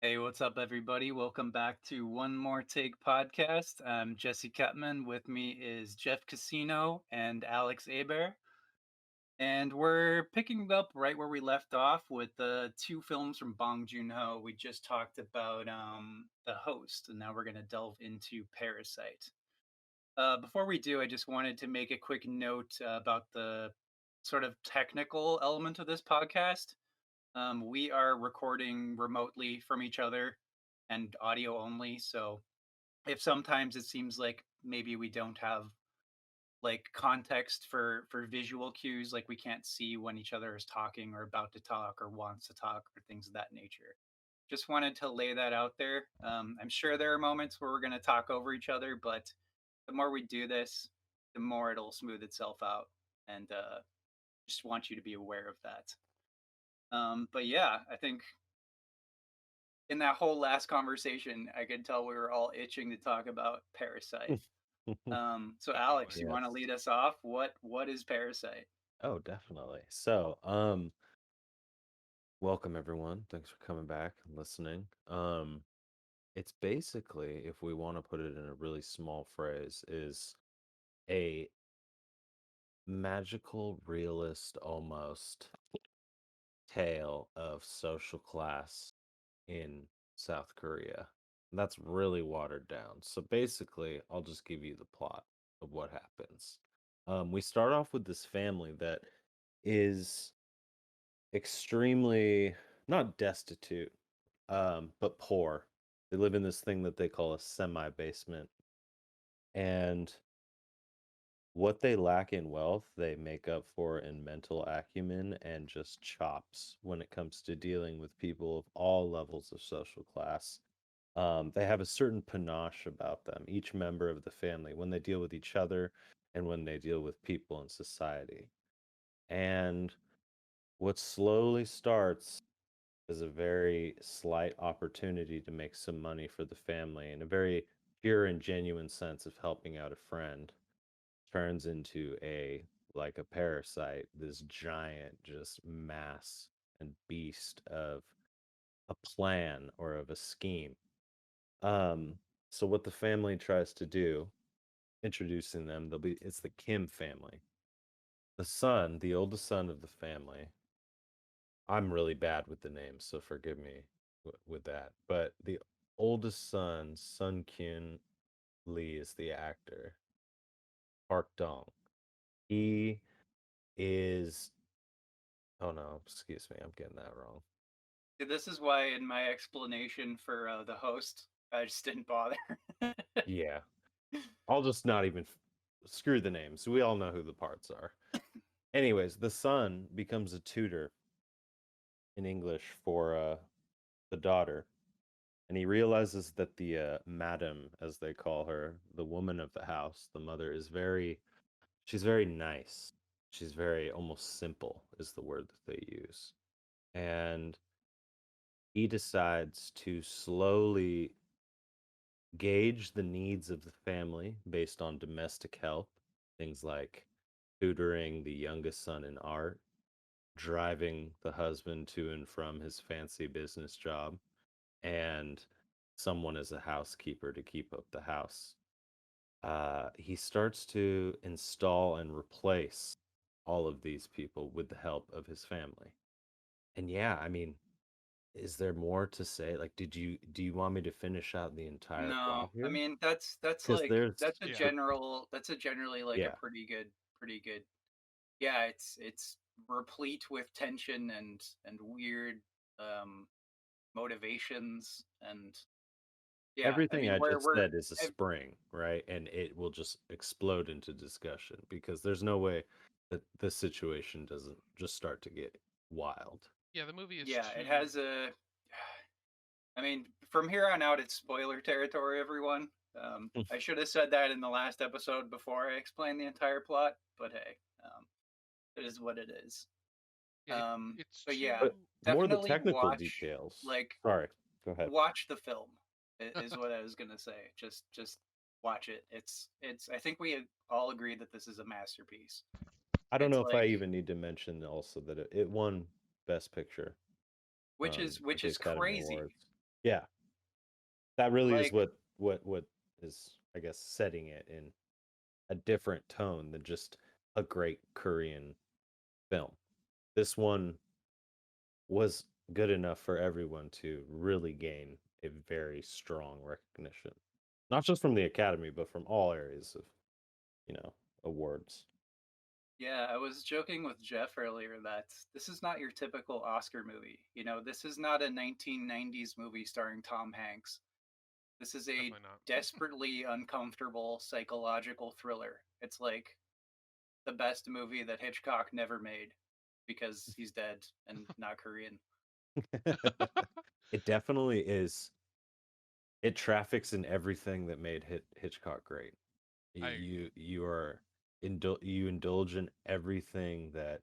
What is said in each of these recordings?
Hey, what's up, everybody? Welcome back to One More Take podcast. I'm Jesse Kutman. With me is Jeff Casino and Alex Aber. And we're picking up right where we left off with the two films from Bong Joon-ho. We just talked about The Host, and now we're going to delve into Parasite. Before we do, I just wanted to make a quick note about the sort of technical element of this podcast. We are recording remotely from each other and audio only. So if sometimes it seems like maybe we don't have like context for visual cues, like we can't see when each other is talking or about to talk or wants to talk or things of that nature. Just wanted to lay that out there. I'm sure there are moments where we're going to talk over each other, but the more we do this, the more it'll smooth itself out. And just want you to be aware of that. But yeah, I think in that whole last conversation, I could tell we were all itching to talk about Parasite. So Oh, Alex, you want to yes. lead us off? What is Parasite? Oh, definitely. Welcome everyone. Thanks for coming back and listening. It's basically, if we want to put it in a really small phrase, is a magical realist almost tale of social class in South Korea. And that's really watered down. So basically, I'll just give you the plot of what happens. We start off with this family that is extremely not destitute, but poor. They live in this thing that they call a semi basement. And what they lack in wealth, they make up for in mental acumen and just chops when it comes to dealing with people of all levels of social class. They have a certain panache about them, each member of the family, when they deal with each other and when they deal with people in society. And what slowly starts as a very slight opportunity to make some money for the family in a very pure and genuine sense of helping out a friend turns into like a parasite, this giant just mass and beast of a plan or of a scheme. Um, so what the family tries to do, introducing them, it's the Kim family. The son, the oldest son of the family. I'm really bad with the names, so forgive me with that. But the oldest son, Sun Kyun Lee, is the actor. Park Dong. He is. Oh no, excuse me, I'm getting that wrong. This is why in my explanation for the host, I just didn't bother. Yeah, I'll just not even screw the names. We all know who the parts are. Anyways, the son becomes a tutor in English for the daughter, and he realizes that the madam, as they call her, the woman of the house, the mother, she's very nice. She's very almost simple, is the word that they use. And he decides to slowly gauge the needs of the family based on domestic help, things like tutoring the youngest son in art, driving the husband to and from his fancy business job, and someone as a housekeeper to keep up the house. He starts to install and replace all of these people with the help of his family. And yeah, I mean, is there more to say? Like, do you want me to finish out the entire plot No, I here? mean that's Because like there's Yeah. that's a generally like a yeah, pretty good. Yeah, it's replete with tension and weird um motivations and yeah, I everything mean I just we're said is a spring, right? And it will just explode into discussion because there's no way that this situation doesn't just start to get wild. Yeah, the movie is yeah, it too. has a I mean, from here on out, it's spoiler territory, everyone. I should have said that in the last episode before I explained the entire plot, but hey, it is what it is. Yeah, it's But yeah, too. But more the definitely technical watch details. like Sorry, go ahead. watch the film. Is what I was gonna say. Just watch it. It's. I think we all agree that this is a masterpiece. I don't It's know if I like even need to mention also that it won Best Picture which at is the Academy crazy. Awards. Yeah, that really is Like, what is, I guess, setting it in a different tone than just a great Korean film. This one was good enough for everyone to really gain a very strong recognition, not just from the Academy, but from all areas of, awards. yeah, I was joking with Jeff earlier that this is not your typical Oscar movie. You know, this is not a 1990s movie starring Tom Hanks. This is a Definitely not. desperately uncomfortable psychological thriller. It's like the best movie that Hitchcock never made because he's dead and not Korean. It definitely is. It traffics in everything that made Hitchcock great. I agree. You are you indulge in everything that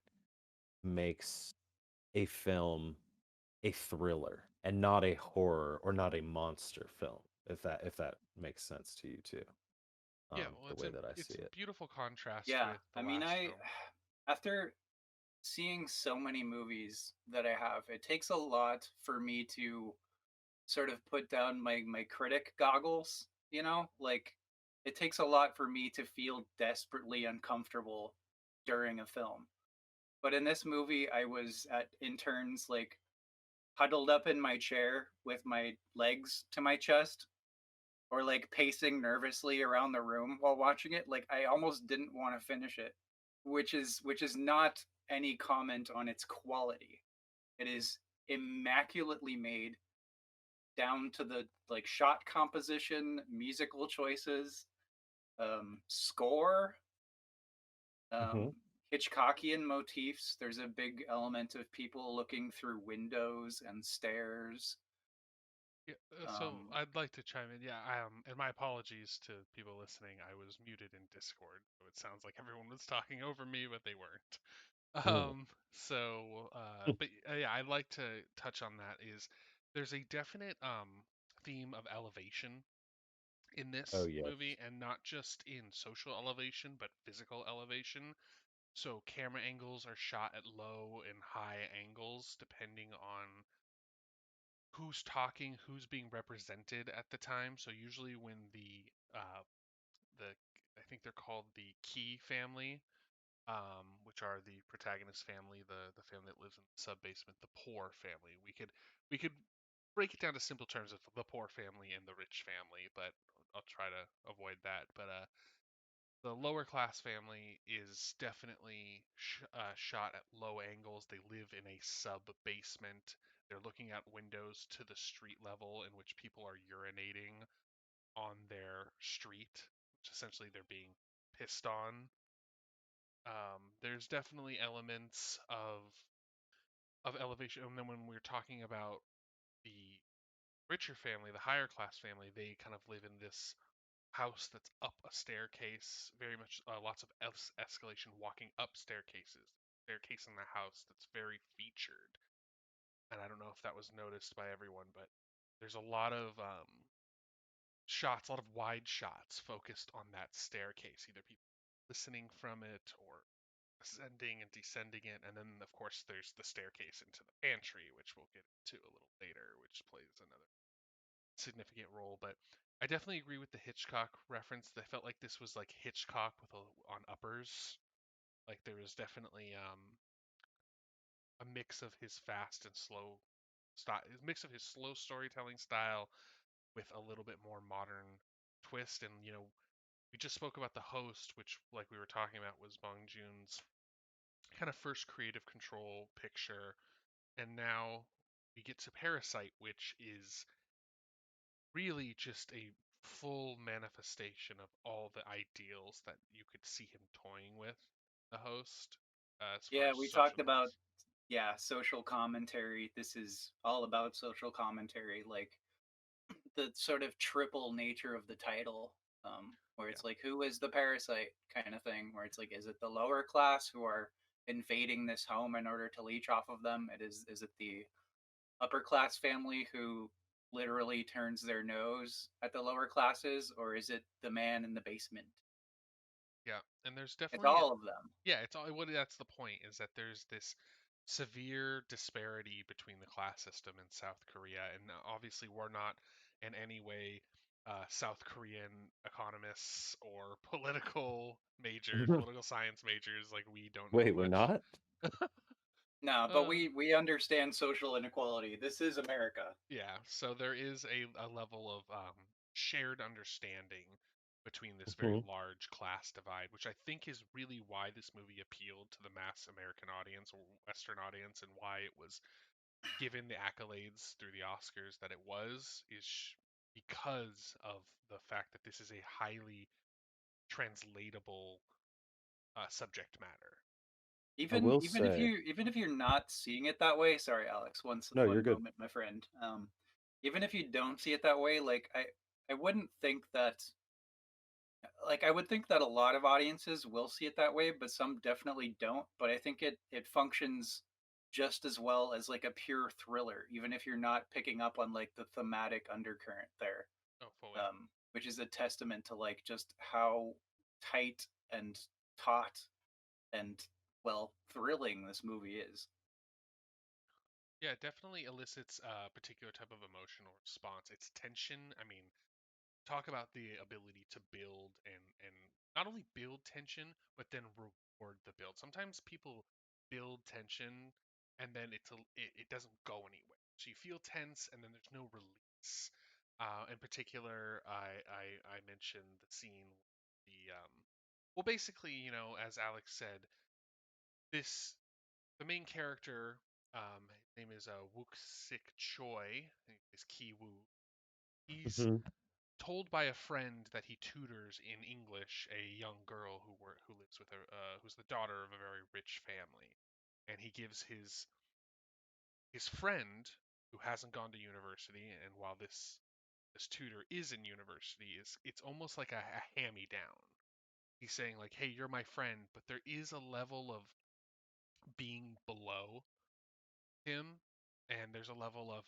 makes a film a thriller and not a horror or not a monster film. If that makes sense to you too, Yeah, well, the way that I see it's in it. beautiful contrast Yeah, with the I mean, last film. after seeing so many movies that I have, it takes a lot for me to sort of put down my critic goggles, you know? Like it takes a lot for me to feel desperately uncomfortable during a film. But in this movie, I was at in turns like huddled up in my chair with my legs to my chest or like pacing nervously around the room while watching it. Like I almost didn't want to finish it, which is not any comment on its quality. It is immaculately made down to the like shot composition, musical choices, score, Hmm. um, Hitchcockian motifs. There's a big element of people looking through windows and stairs. Yeah, so Um, I'd like to chime in. Yeah, and my apologies to people listening. I was muted in Discord, so it sounds like everyone was talking over me, but they weren't. Mm. But yeah, I'd like to touch on that. Is there's a definite theme of elevation in Oh this yes. movie, and not just in social elevation, but physical elevation. So camera angles are shot at low and high angles depending on who's talking, who's being represented at the time. So usually when the I think they're called the Key family, which are the protagonist family, the family that lives in the sub basement, the poor family. We could break it down to simple terms of the poor family and the rich family, but I'll try to avoid that. But the lower class family is definitely shot at low angles. They live in a sub basement. They're looking out windows to the street level in which people are urinating on their street, which essentially they're being pissed on. There's definitely elements of elevation. And then when we're talking about the richer family, the higher class family, they kind of live in this house that's up a staircase, very much lots of escalation walking up staircases. Staircase in the house that's very featured. And I don't know if that was noticed by everyone, but there's a lot of shots, a lot of wide shots focused on that staircase, either people listening from it or ascending and descending it. And then, of course, there's the staircase into the pantry, which we'll get to a little later, which plays another significant role. But I definitely agree with the Hitchcock reference. I felt like this was like Hitchcock with on uppers. Like there was definitely a mix of his fast and slow style, a mix of his slow storytelling style with a little bit more modern twist. And we just spoke about the host, which, like we were talking about, was Bong Joon's kind of first creative control picture, and now we get to Parasite, which is really just a full manifestation of all the ideals that you could see him toying with, the host, as far yeah, as we social talked about class. social commentary. This is all about social commentary, like the sort of triple nature of the title, where Yeah, it's like, who is the parasite kind of thing, where it's like, is it the lower class who are invading this home in order to leech off of them? Is it the upper class family who literally turns their nose at the lower classes, or is it the man in the basement? yeah, and there's It's definitely all of them. yeah, it's all what that's the point is that there's this. severe disparity between the class system in South Korea, and obviously we're not in any way South Korean economists or political majors, political science majors. Like we don't know Wait, we're much. not? No, but uh, we understand social inequality. This is America. yeah, so there is a level of shared understanding between this very Mhm. large class divide, which I think is really why this movie appealed to the mass American audience or Western audience, and why it was given the accolades through the Oscars that it was, because of the fact that this is a highly translatable subject matter. I Even will even if say, you even if you're not seeing it that way, sorry, Alex, no, you're one good. moment, my friend. Even if you don't see it that way, like I wouldn't think that like I would think that a lot of audiences will see it that way, but some definitely don't. But I think it functions just as well as like a pure thriller, even if you're not picking up on like the thematic undercurrent there, Oh, fully. which is a testament to like just how tight and taut and well thrilling this movie is. Yeah, it definitely elicits a particular type of emotional response. It's tension. I mean, talk about the ability to build and not only build tension but then reward the build. Sometimes people build tension and then it doesn't go anywhere, so you feel tense and then there's no release. In particular, I mentioned the scene, the well, basically, as Alex said, this the main character, his name is Wook Sik Choi, I think is Ki Woo. He's Mhm. told by a friend that he tutors in English a young girl who lives with who's the daughter of a very rich family, and he gives his friend, who hasn't gone to university, and while this tutor is in university, is it's almost like a hand me down. He's saying like, hey, you're my friend, but there is a level of being below him, and there's a level of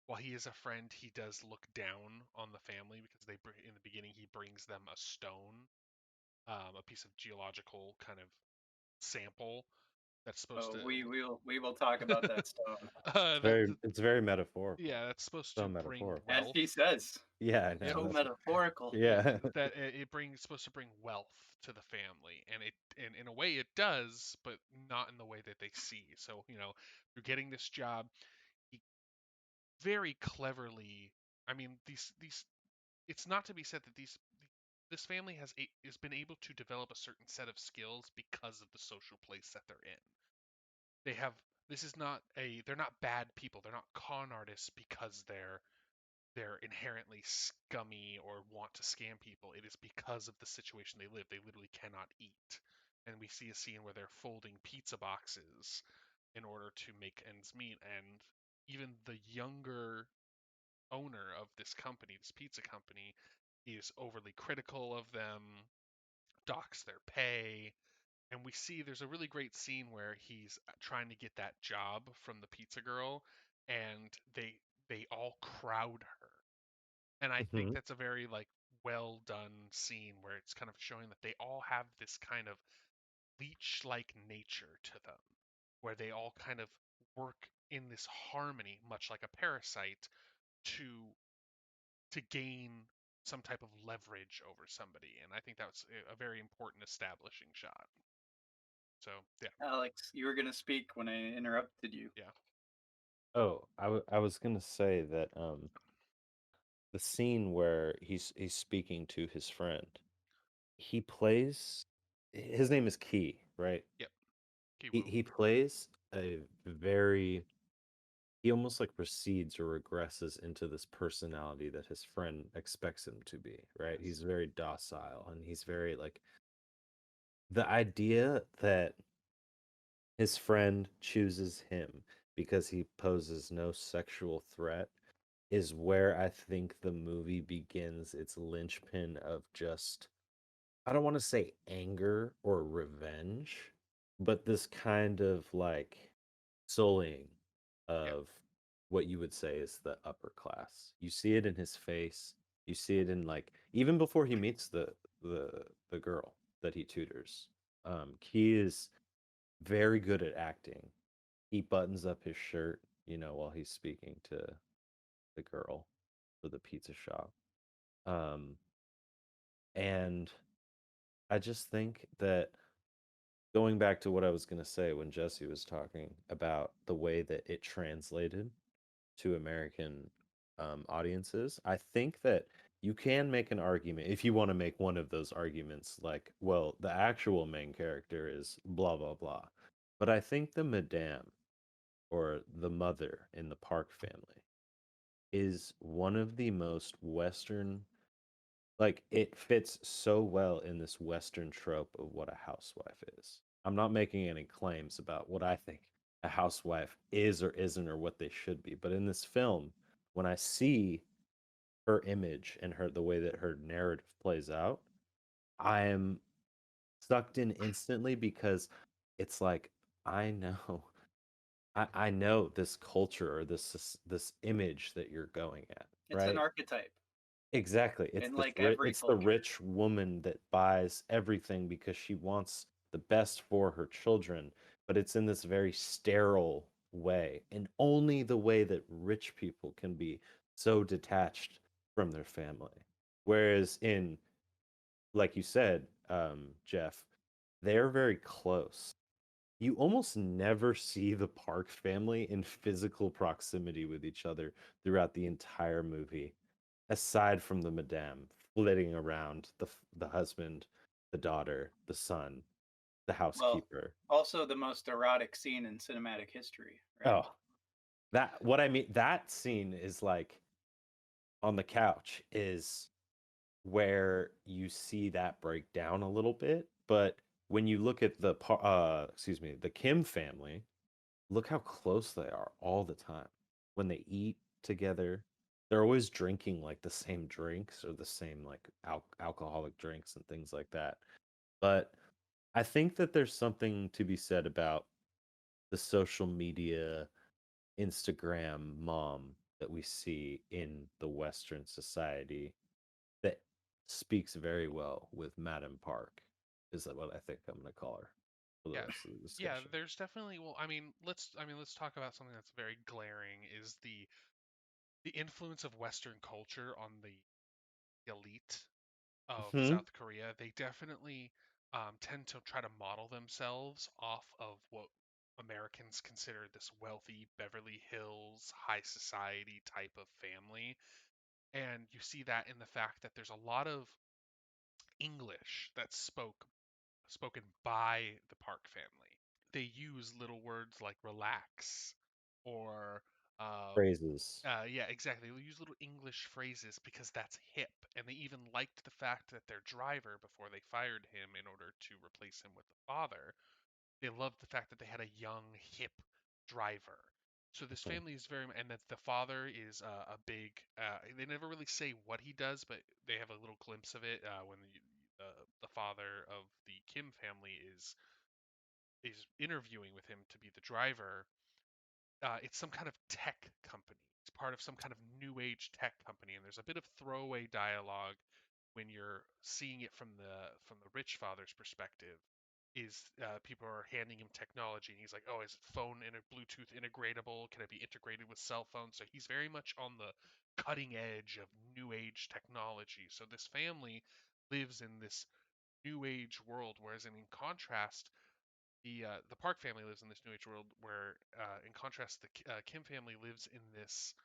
while he is a friend, he does look down on the family because in the beginning he brings them a stone, a piece of geological kind of sample that's supposed Oh, to we will talk about that stone, that It's very metaphorical. yeah, that's supposed So to bring metaphorical. as wealth. he says. Yeah, I Yeah, know. So That's metaphorical. yeah. that it brings supposed to bring wealth to the family, and in a way it does, but not in the way that they see. So you're getting this job. He very cleverly, I mean, these it's not to be said that this family has been able to develop a certain set of skills because of the social place that they're in. They have this is not a they're not bad people. They're not con artists because they're inherently scummy or want to scam people. It is because of the situation they live. They literally cannot eat. And we see a scene where they're folding pizza boxes in order to make ends meet, and even the younger owner of this company, this pizza company, is overly critical of them, docks their pay. And we see there's a really great scene where he's trying to get that job from the pizza girl, and they all crowd her. And I think Mhm. that's a very like well done scene where it's kind of showing that they all have this kind of leech like nature to them, where they all kind of work in this harmony, much like a parasite, to gain some type of leverage over somebody. And I think that was a very important establishing shot. So yeah, Alex, you were gonna speak when I interrupted you. yeah, Oh, I was gonna say that the scene where he's speaking to his friend, he plays his name is Key, right? yep, He Kiwoo, he plays a very he almost like recedes or regresses into this personality that his friend expects him to be, right? yes, He's very docile and he's very like the idea that his friend chooses him because he poses no sexual threat is where I think the movie begins its linchpin of just, I don't want to say anger or revenge, but this kind of like sullying yep, of what you would say is the upper class. You see it in his face. You see it in like even before he meets the the girl that he tutors. He is very good at acting, he buttons up his shirt, while he's speaking to the girl for the pizza shop. Um, and I just think that going back to what I was going to say when Jesse was talking about the way that it translated to American audiences, I think that you can make an argument if you want to make one of those arguments, like, well, the actual main character is blah, blah, blah. But I think the Madame or the mother in the Park family is one of the most Western, like, it fits so well in this Western trope of what a housewife is. I'm not making any claims about what I think a housewife is or isn't or what they should be, but in this film, when I see her image and the way that her narrative plays out, I am sucked in instantly because it's like I know I know this culture or this image that you're going at, It's an right? archetype Exactly. in like every It's the culture. rich woman that buys everything because she wants the best for her children, but it's in this very sterile way, and only the way that rich people can be so detached from their family. Whereas in, like you said, Jeff, they're very close. You almost never see the Park family in physical proximity with each other throughout the entire movie, aside from the Madame flitting around the husband, the daughter, the son, the Well, housekeeper. also the most erotic scene in cinematic history, right? Oh, that scene is like on the couch is where you see that break down a little bit, but when you look at excuse me, the Kim family, look how close they are all the time. When they eat together, they're always drinking like the same drinks or the same like alcoholic drinks and things like that. But I think that there's something to be said about the social media Instagram mom that we see in the Western society that speaks very well with Madam Park, is what I think I'm going to call her for the Yeah, rest of the yeah. discussion. There's definitely. Well, let's talk about something that's very glaring. Is the influence of Western culture on the elite of Hmm. South Korea. They definitely tend to try to model themselves off of what Americans consider this wealthy Beverly Hills high society type of family. And you see that in the fact that there's a lot of English that's spoken by the Park family. They use little words like relax or um, Phrases. yeah, exactly. They'll use little English phrases because that's hip. And they even liked the fact that their driver, before they fired him in order to replace him with the father, they loved the fact that they had a young, hip driver. So this Mhm. family is very, and that the father is a big. They never really say what he does, but they have a little glimpse of it when the father of the Kim family is interviewing with him to be the driver. It's some kind of tech company. It's part of some kind of new age tech company, and there's a bit of throwaway dialogue when you're seeing it from the rich father's perspective. Is people are handing him technology, and he's like, "Oh, is it phone and Bluetooth integratable? Can it be integrated with cell phones?" So he's very much on the cutting edge of new age technology. So this family lives in this new age world, whereas in contrast, the Park family lives in this New Age world where, in contrast, the Kim family lives in this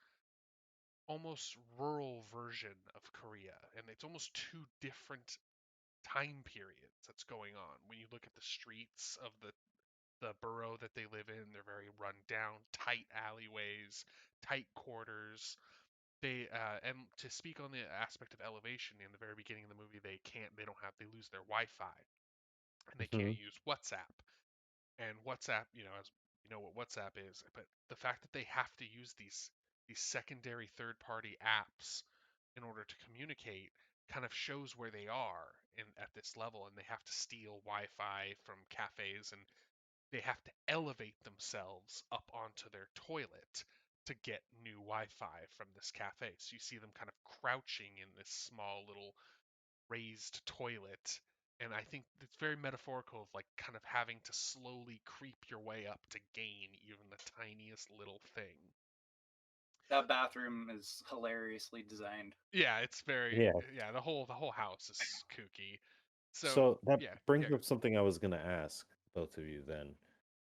almost rural version of Korea, and it's almost two different time periods that's going on. When you look at the streets of the borough that they live in, they're very run down, tight alleyways, tight quarters. And to speak on the aspect of elevation, in the very beginning of the movie, they lose their Wi-Fi and they can't Mhm. use WhatsApp. And WhatsApp, as you know what WhatsApp is, but the fact that they have to use these secondary third-party apps in order to communicate kind of shows where they are in at this level, and they have to steal Wi-Fi from cafes, and they have to elevate themselves up onto their toilet to get new Wi-Fi from this cafe. So you see them kind of crouching in this small little raised toilet And I think it's very metaphorical of like kind of having to slowly creep your way up to gain even the tiniest little thing. That bathroom is hilariously designed. Yeah, it's very Yeah. yeah, the whole house is kooky. So So that yeah, yeah, brings up something I was going to ask both of you then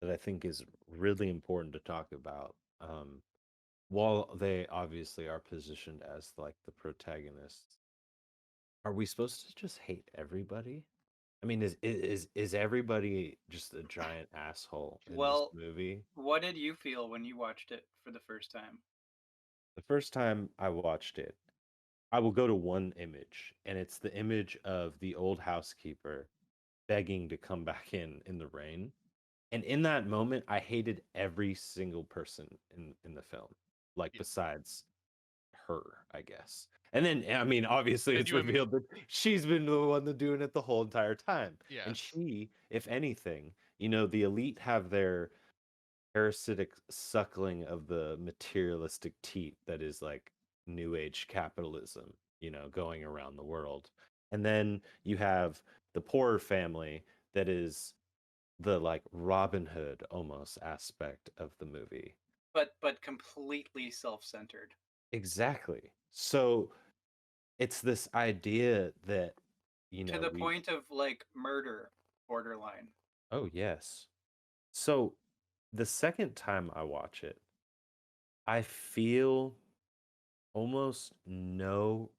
that I think is really important to talk about. While they obviously are positioned as like the protagonists, are we supposed to just hate everybody? I mean, is everybody just a giant asshole in this Well, movie? what did you feel when you watched it for the first time? The first time I watched it, I will go to one image, and it's the image of the old housekeeper begging to come back in the rain. And in that moment, I hated every single person in the film, like yeah. besides her, I guess. And then, I mean, obviously, And it's you revealed that she's been the one that's doing it the whole entire time. And yes, she, if anything, the elite have their parasitic suckling of the materialistic teat that is like new age capitalism, going around the world. And then you have the poorer family that is the like Robin Hood almost aspect of the movie. But completely self-centered. Exactly. So it's this idea that, To the we, point of like murder borderline. oh, yes. So the second time I watch it, I feel almost no,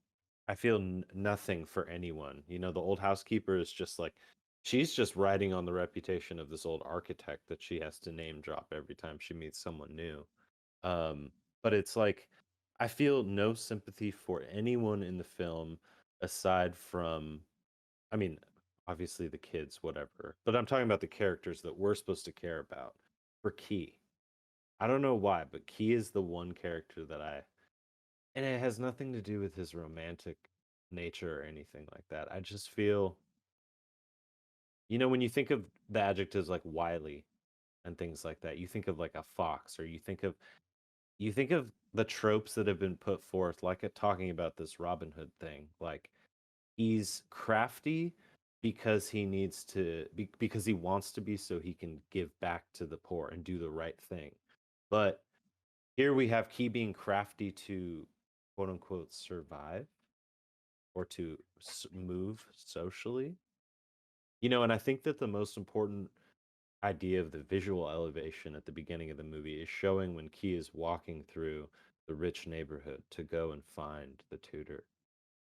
I feel nothing for anyone. The old housekeeper is just like, she's just riding on the reputation of this old architect that she has to name drop every time she meets someone new. Um, but it's like I feel no sympathy for anyone in the film aside from, I mean, obviously the kids, whatever. But I'm talking about the characters that we're supposed to care about. For Key, I don't know why, but Key is the one character that and it has nothing to do with his romantic nature or anything like that. I just feel, when you think of the adjectives like wily and things like that, you think of like a fox, or you think of the tropes that have been put forth, like talking about this Robin Hood thing. Like, he's crafty because he needs to because he wants to be, so he can give back to the poor and do the right thing. But here we have Key being crafty to quote unquote survive, or to move socially. And I think that the most important idea of the visual elevation at the beginning of the movie is showing when Key is walking through the rich neighborhood to go and find the tutor,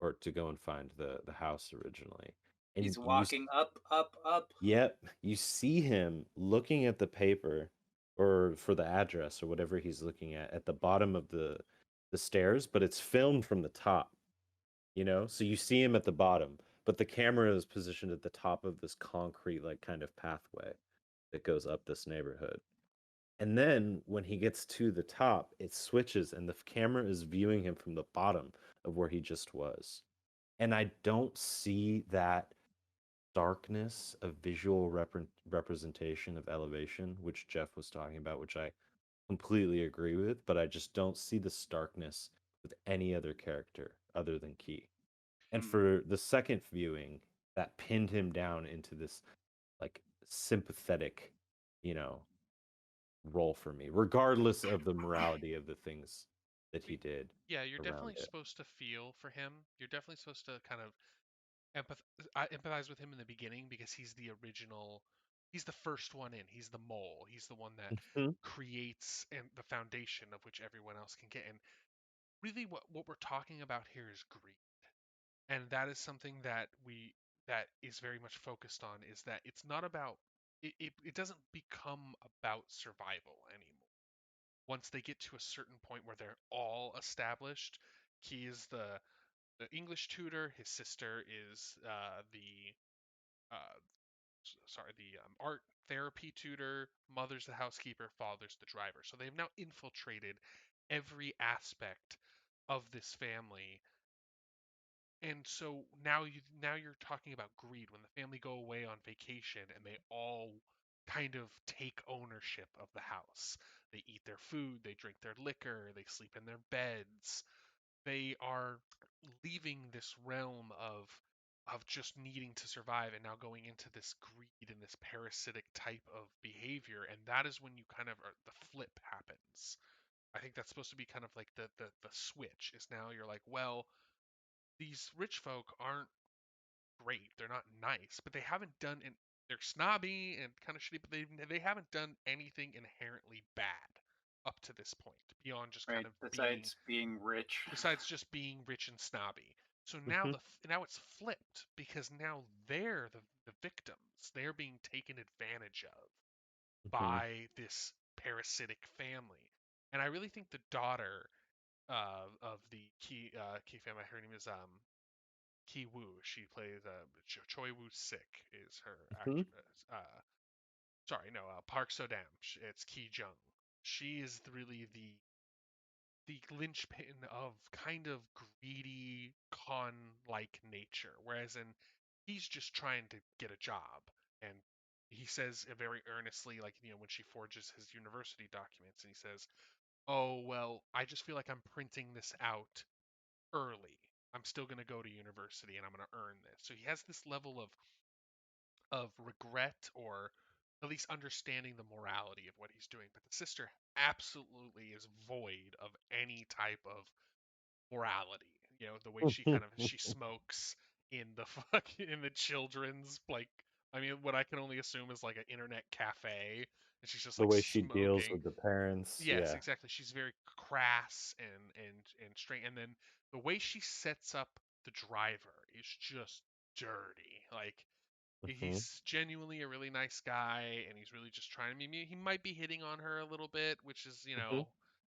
or to go and find the house originally. And He's walking up, up, up. yep, you see him looking at the paper, or for the address or whatever he's looking at the bottom of the stairs, but it's filmed from the top, so you see him at the bottom, but the camera is positioned at the top of this concrete like kind of pathway that goes up this neighborhood. And then when he gets to the top, it switches and the camera is viewing him from the bottom of where he just was. And I don't see that darkness of visual representation of elevation, which Jeff was talking about, which I completely agree with, but I just don't see the starkness with any other character other than Key. And Hmm. for the second viewing, that pinned him down into this like sympathetic, you know, role for me, regardless of the morality of the things that I he mean, did yeah, you're around definitely it. supposed to feel for him. You're definitely supposed to kind of empathize with him in the beginning because he's the original. He's the first one in. He's the mole. He's the one that Mhm. creates and the foundation of which everyone else can get. And really, what we're talking about here is greed, and that is something that is very much focused on. Is that it's not about it doesn't become about survival anymore. Once they get to a certain point where they're all established, Key is the English tutor. His sister is the uh, sorry, the art therapy tutor. Mother's the housekeeper. Father's the driver. So they've now infiltrated every aspect of this family. And so now you're talking about greed when the family go away on vacation and they all kind of take ownership of the house. They eat their food, they drink their liquor, they sleep in their beds. They are leaving this realm of of just needing to survive and now going into this greed and this parasitic type of behavior, and that is when you kind of the flip happens. I think that's supposed to be kind of like the switch is now you're like, well, these rich folk aren't great, they're not nice, but they haven't done and they're snobby and kind of shitty, but they haven't done anything inherently bad up to this point beyond just kind Right. of being Besides being rich. besides just being rich and snobby. So now Hmm. now it's flipped because now they're the victims. They're being taken advantage of Hmm. by this parasitic family. And I really think the daughter of the key family, her name is Ki Woo. She plays Choi Woo Sik is her Hmm. actress. Sorry, no, Park So Dam. It's Ki Jung. She is really the linchpin of kind of greedy con like nature, whereas in he's just trying to get a job, and he says very earnestly, like when she forges his university documents, and he says, "Oh well, I just feel like I'm printing this out early. I'm still going to go to university and I'm going to earn this." So he has this level of regret, or at least understanding the morality of what he's doing. But the sister absolutely is void of any type of morality. The way she kind of she smokes in the in the children's, like, I mean, what I can only assume is like an internet cafe, and she's just The like way she deals smoking. with the parents, Yes, yeah. exactly. She's very crass and straight, and then the way she sets up the driver is just dirty. Like, Hmm. he's genuinely a really nice guy, and he's really just trying to be. He might be hitting on her a little bit, which is, Hmm.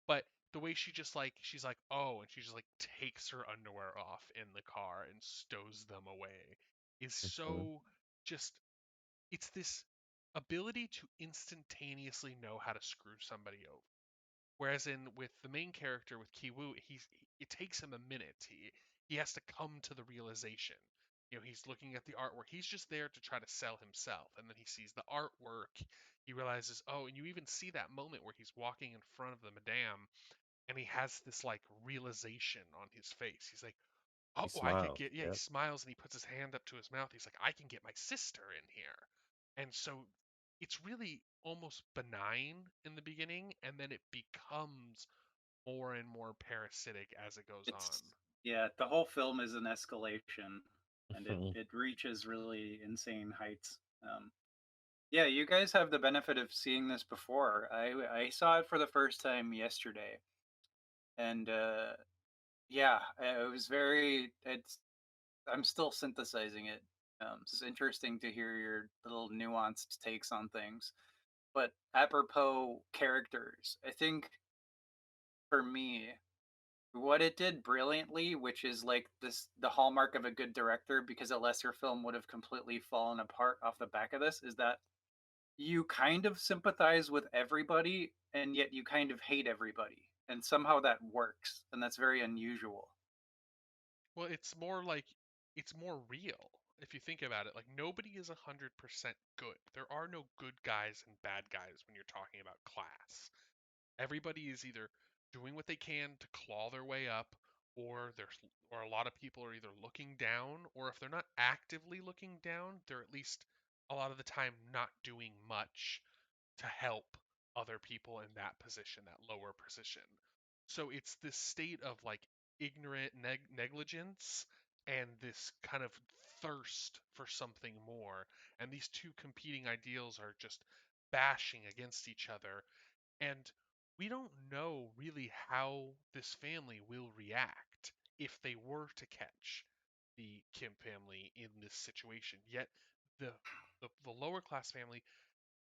but the way she just like she's like, oh, and she just like takes her underwear off in the car and stows them away is Hmm. so just. It's this ability to instantaneously know how to screw somebody over. Whereas with the main character with Kiwoo, it takes him a minute. He has to come to the realization. He's looking at the artwork. He's just there to try to sell himself, and then he sees the artwork. He realizes, oh, and you even see that moment where he's walking in front of the madame, and he has this like realization on his face. He's like, He oh, I could smiles. get, yeah. He Yep. smiles and he puts his hand up to his mouth. He's like, I can get my sister in here, and so it's really almost benign in the beginning, and then it becomes more and more parasitic as it goes on. It's yeah, the whole film is an escalation, and it Hmm. it reaches really insane heights. Yeah, you guys have the benefit of seeing this before. I saw it for the first time yesterday, and yeah, it was very. It's I'm still synthesizing it. It's interesting to hear your little nuanced takes on things. But apropos characters, I think for me, what it did brilliantly, which is like this the hallmark of a good director, because a lesser film would have completely fallen apart off the back of this, is that you kind of sympathize with everybody and yet you kind of hate everybody. And somehow that works, and that's very unusual. Well, it's more real if you think about it. Like, nobody is 100% good. There are no good guys and bad guys when you're talking about class. Everybody is either doing what they can to claw their way up, or a lot of people are either looking down, or if they're not actively looking down, they're at least a lot of the time not doing much to help other people in that position, that lower position. So it's this state of like ignorant negligence and this kind of thirst for something more. And these two competing ideals are just bashing against each other. And we don't know really how this family will react if they were to catch the Kim family in this situation. Yet the the lower class family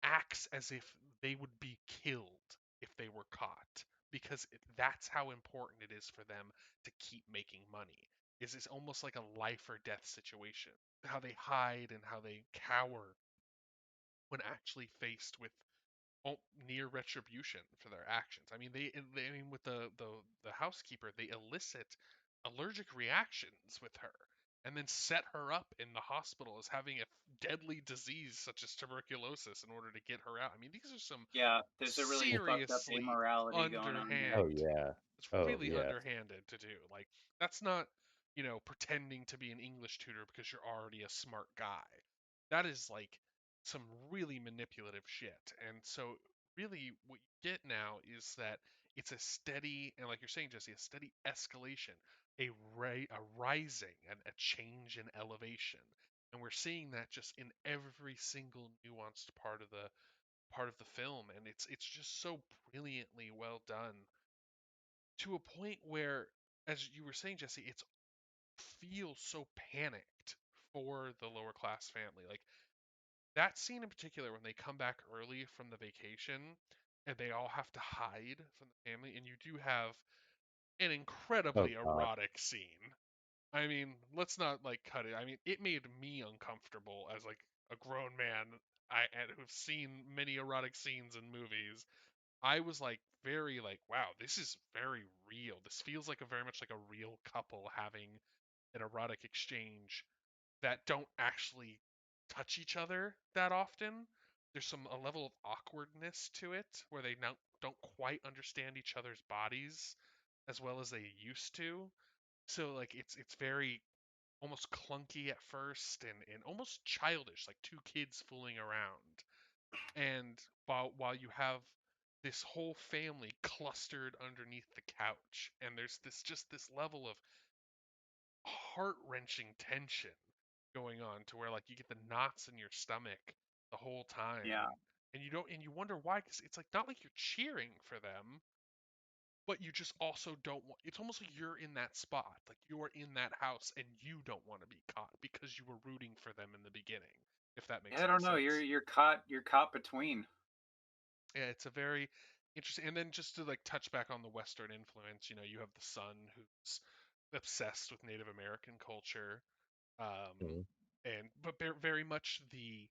acts as if they would be killed if they were caught, because that's how important it is for them to keep making money. It's almost like a life or death situation. How they hide and how they cower when actually faced with near retribution for their actions. I mean, I mean, with the housekeeper, they elicit allergic reactions with her, and then set her up in the hospital as having a deadly disease such as tuberculosis in order to get her out. I mean, these are some Yeah, there's a really fucked up seriously amorality going on here. Oh underhand. yeah. It's Oh really yeah. underhanded to do. Like, that's not. pretending to be an English tutor because you're already a smart guy. That is like some really manipulative shit. And so really what you get now is that it's a steady, and like you're saying, Jesse, a steady escalation, a rising and a change in elevation. And we're seeing that just in every single nuanced part of the film, and it's just so brilliantly well done, to a point where, as you were saying, Jesse, it's feels so panicked for the lower class family. Like that scene in particular, when they come back early from the vacation and they all have to hide from the family, and you do have an Oh incredibly God. erotic scene. I mean, let's not like cut it. I mean, it made me uncomfortable as like a grown man who've seen many erotic scenes in movies. I was like very like, wow, this is very real. This feels like a very much like a real couple having an erotic exchange that don't actually touch each other that often. There's a level of awkwardness to it where they now don't quite understand each other's bodies as well as they used to. So like it's very almost clunky at first, and almost childish, like two kids fooling around. And while you have this whole family clustered underneath the couch, and there's this level of heart-wrenching tension going on to where like you get the knots in your stomach the whole time, Yeah. and you don't, and you wonder why, because it's like not like you're cheering for them, but you just also don't want, it's almost like you're in that spot, like you're in that house and you don't want to be caught because you were rooting for them in the beginning, if that makes Yeah, I any don't know. sense. You're caught between. Yeah, it's a very interesting. And then just to like touch back on the Western influence, you have the son who's obsessed with Native American culture, um, Mhm. and but very much the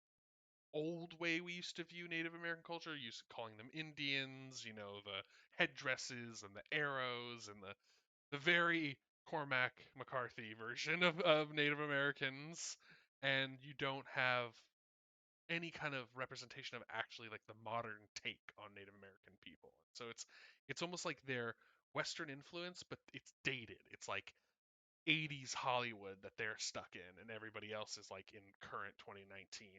old way we used to view Native American culture, used to calling them Indians, the headdresses and the arrows and the very Cormac McCarthy version of Native Americans, and you don't have any kind of representation of actually like the modern take on Native American people. So it's almost like they're Western influence, but it's dated. It's like 80s Hollywood that they're stuck in, and everybody else is like in current 2019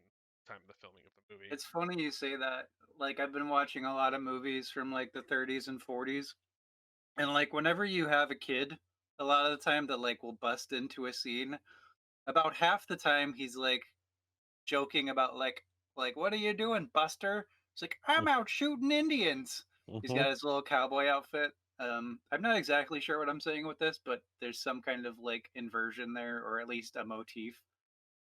time of the filming of the movie. It's funny you say that. Like I've been watching a lot of movies from like the 30s and 40s, and like whenever you have a kid, a lot of the time that like will bust into a scene, about half the time he's like joking about like what are you doing, Buster? It's like I'm out shooting Indians. He's Mhm. got his little cowboy outfit. I'm not exactly sure what I'm saying with this, but there's some kind of like inversion there, or at least a motif.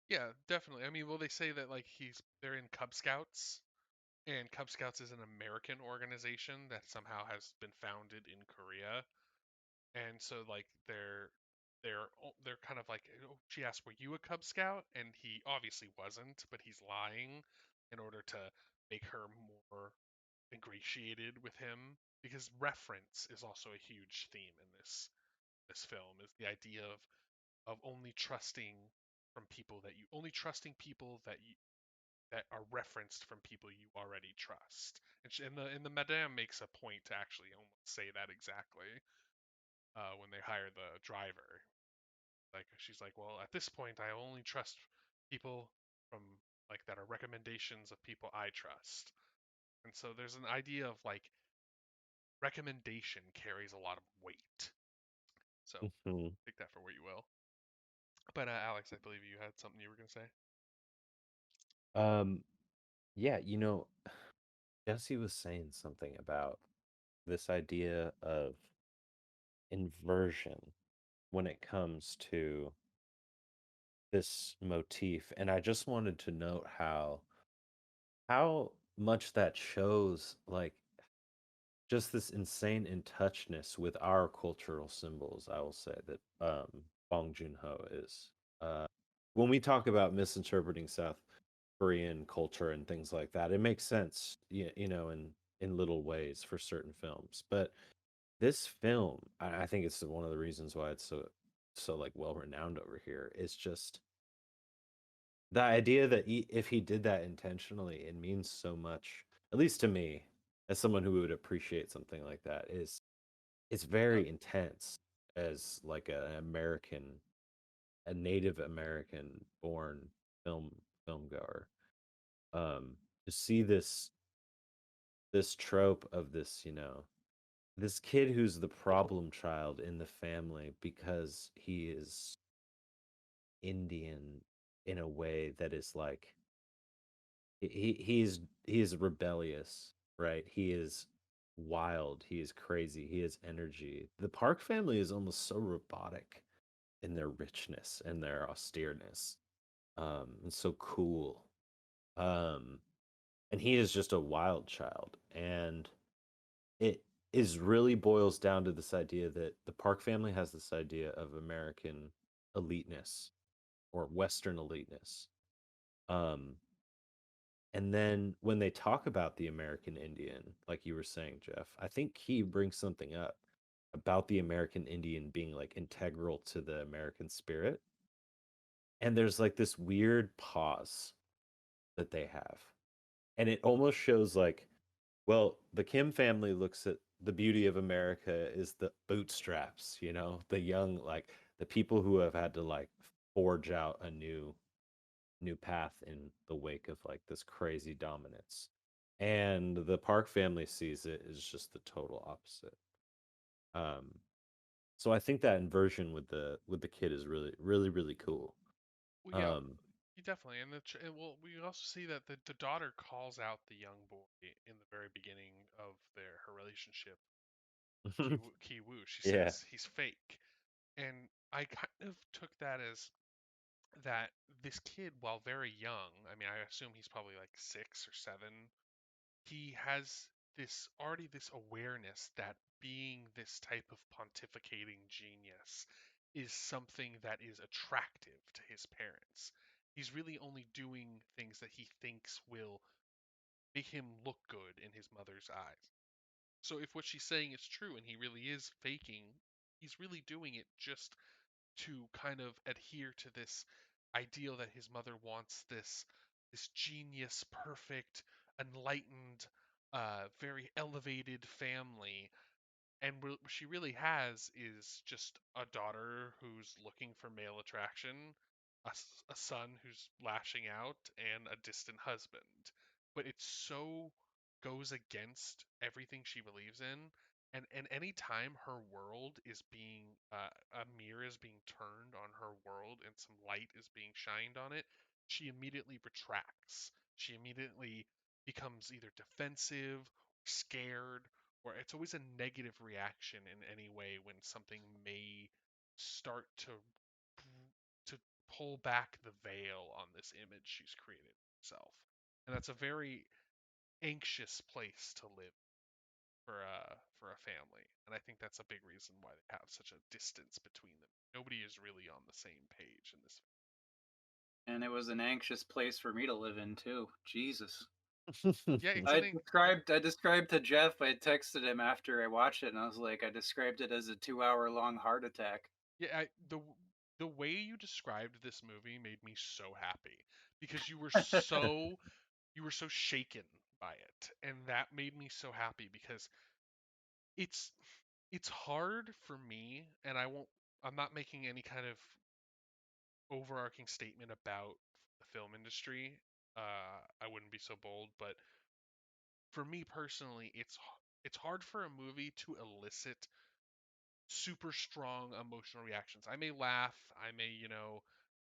Yeah, definitely. I mean, well, they say that like they're in Cub Scouts, and Cub Scouts is an American organization that somehow has been founded in Korea. And so like they're kind of like, oh, she asked, were you a Cub Scout? And he obviously wasn't, but he's lying in order to make her more ingratiated with him, because reference is also a huge theme in this film, is the idea of only trusting people that are referenced from people you already trust. And the madame makes a point to actually almost say that exactly, when they hire the driver. Like she's like, well, at this point, I only trust people from like that are recommendations of people I trust. And so there's an idea of like recommendation carries a lot of weight. So Mhm. take that for what you will. But Alex, I believe you had something you were gonna say. Um, yeah, Jesse was saying something about this idea of inversion when it comes to this motif, and I just wanted to note how much that shows like just this insane in touchness with our cultural symbols. I will say that Bong Joon-ho is. When we talk about misinterpreting South Korean culture and things like that, it makes sense, in little ways for certain films. But this film, I think it's one of the reasons why it's so like well renowned over here. Is just the idea that if he did that intentionally, it means so much. At least to me, as someone who would appreciate something like that, is it's Yeah, very intense as like an American. a Native American born film goer, um, to see this trope of this, this kid who's the problem child in the family because he is Indian in a way that is like he's rebellious, right? He is wild, he is crazy, he has energy. The Park family is almost so robotic in their richness and their austereness, and so cool. Um, and he is just a wild child, and it is really boils down to this idea that the Park family has this idea of American eliteness or Western eliteness. Um, and then when they talk about the American Indian, like you were saying, Jeff, I think he brings something up about the American Indian being like integral to the American spirit. And there's like this weird pause that they have. And it almost shows like, well, the Kim family looks at the beauty of America is the bootstraps, the young, like the people who have had to like forge out a new path in the wake of like this crazy dominance. And the Park family sees it as just the total opposite. Um, so I think that inversion with the kid is really really really cool. Well, yeah, Um, you definitely. Well, we also see that the daughter calls out the young boy in the very beginning of her relationship. Ki Woo. She yeah. says he's fake, and I kind of took that as that this kid, while very young, I mean, I assume he's probably like 6 or 7, he has this awareness that being this type of pontificating genius is something that is attractive to his parents. He's really only doing things that he thinks will make him look good in his mother's eyes. So if what she's saying is true and he really is faking, he's really doing it just to kind of adhere to this ideal that his mother wants, this genius, perfect, enlightened, very elevated family. And what she really has is just a daughter who's looking for male attraction, a son who's lashing out, and a distant husband. But it so goes against everything she believes in. And any time her world is being, a mirror is being turned on her world and some light is being shined on it, she immediately retracts. She immediately becomes either defensive, scared, or it's always a negative reaction in any way when something may start to pull back the veil on this image she's created herself. And that's a very anxious place to live for a family. And I think that's a big reason why they have such a distance between them. Nobody is really on the same page in this. And it was an anxious place for me to live in too. Jesus. Yeah, it's I an I described to Jeff, I texted him after I watched it and I was like, I described it as a 2 hour long heart attack. yeah, the way you described this movie made me so happy because you were so shaken by it, and that made me so happy because it's it's hard for me, and I'm not making any kind of overarching statement about the film industry. I wouldn't be so bold, but for me personally, it's hard for a movie to elicit super strong emotional reactions. I may laugh, I may,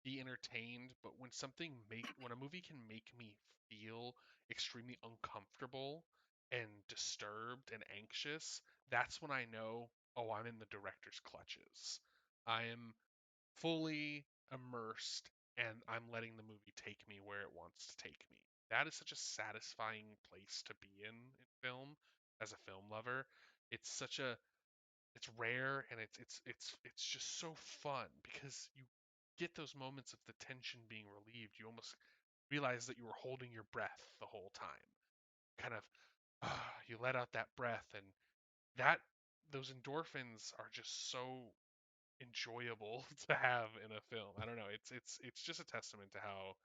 be entertained, but when a movie can make me feel extremely uncomfortable and disturbed and anxious, that's when I know, oh, I'm in the director's clutches. I am fully immersed and I'm letting the movie take me where it wants to take me. That is such a satisfying place to be in film as a film lover. It's such a it's rare and it's just so fun because you get those moments of the tension being relieved. You almost realize that you were holding your breath the whole time. Kind of you let out that breath, and that those endorphins are just so enjoyable to have in a film. I don't know. It's just a testament to how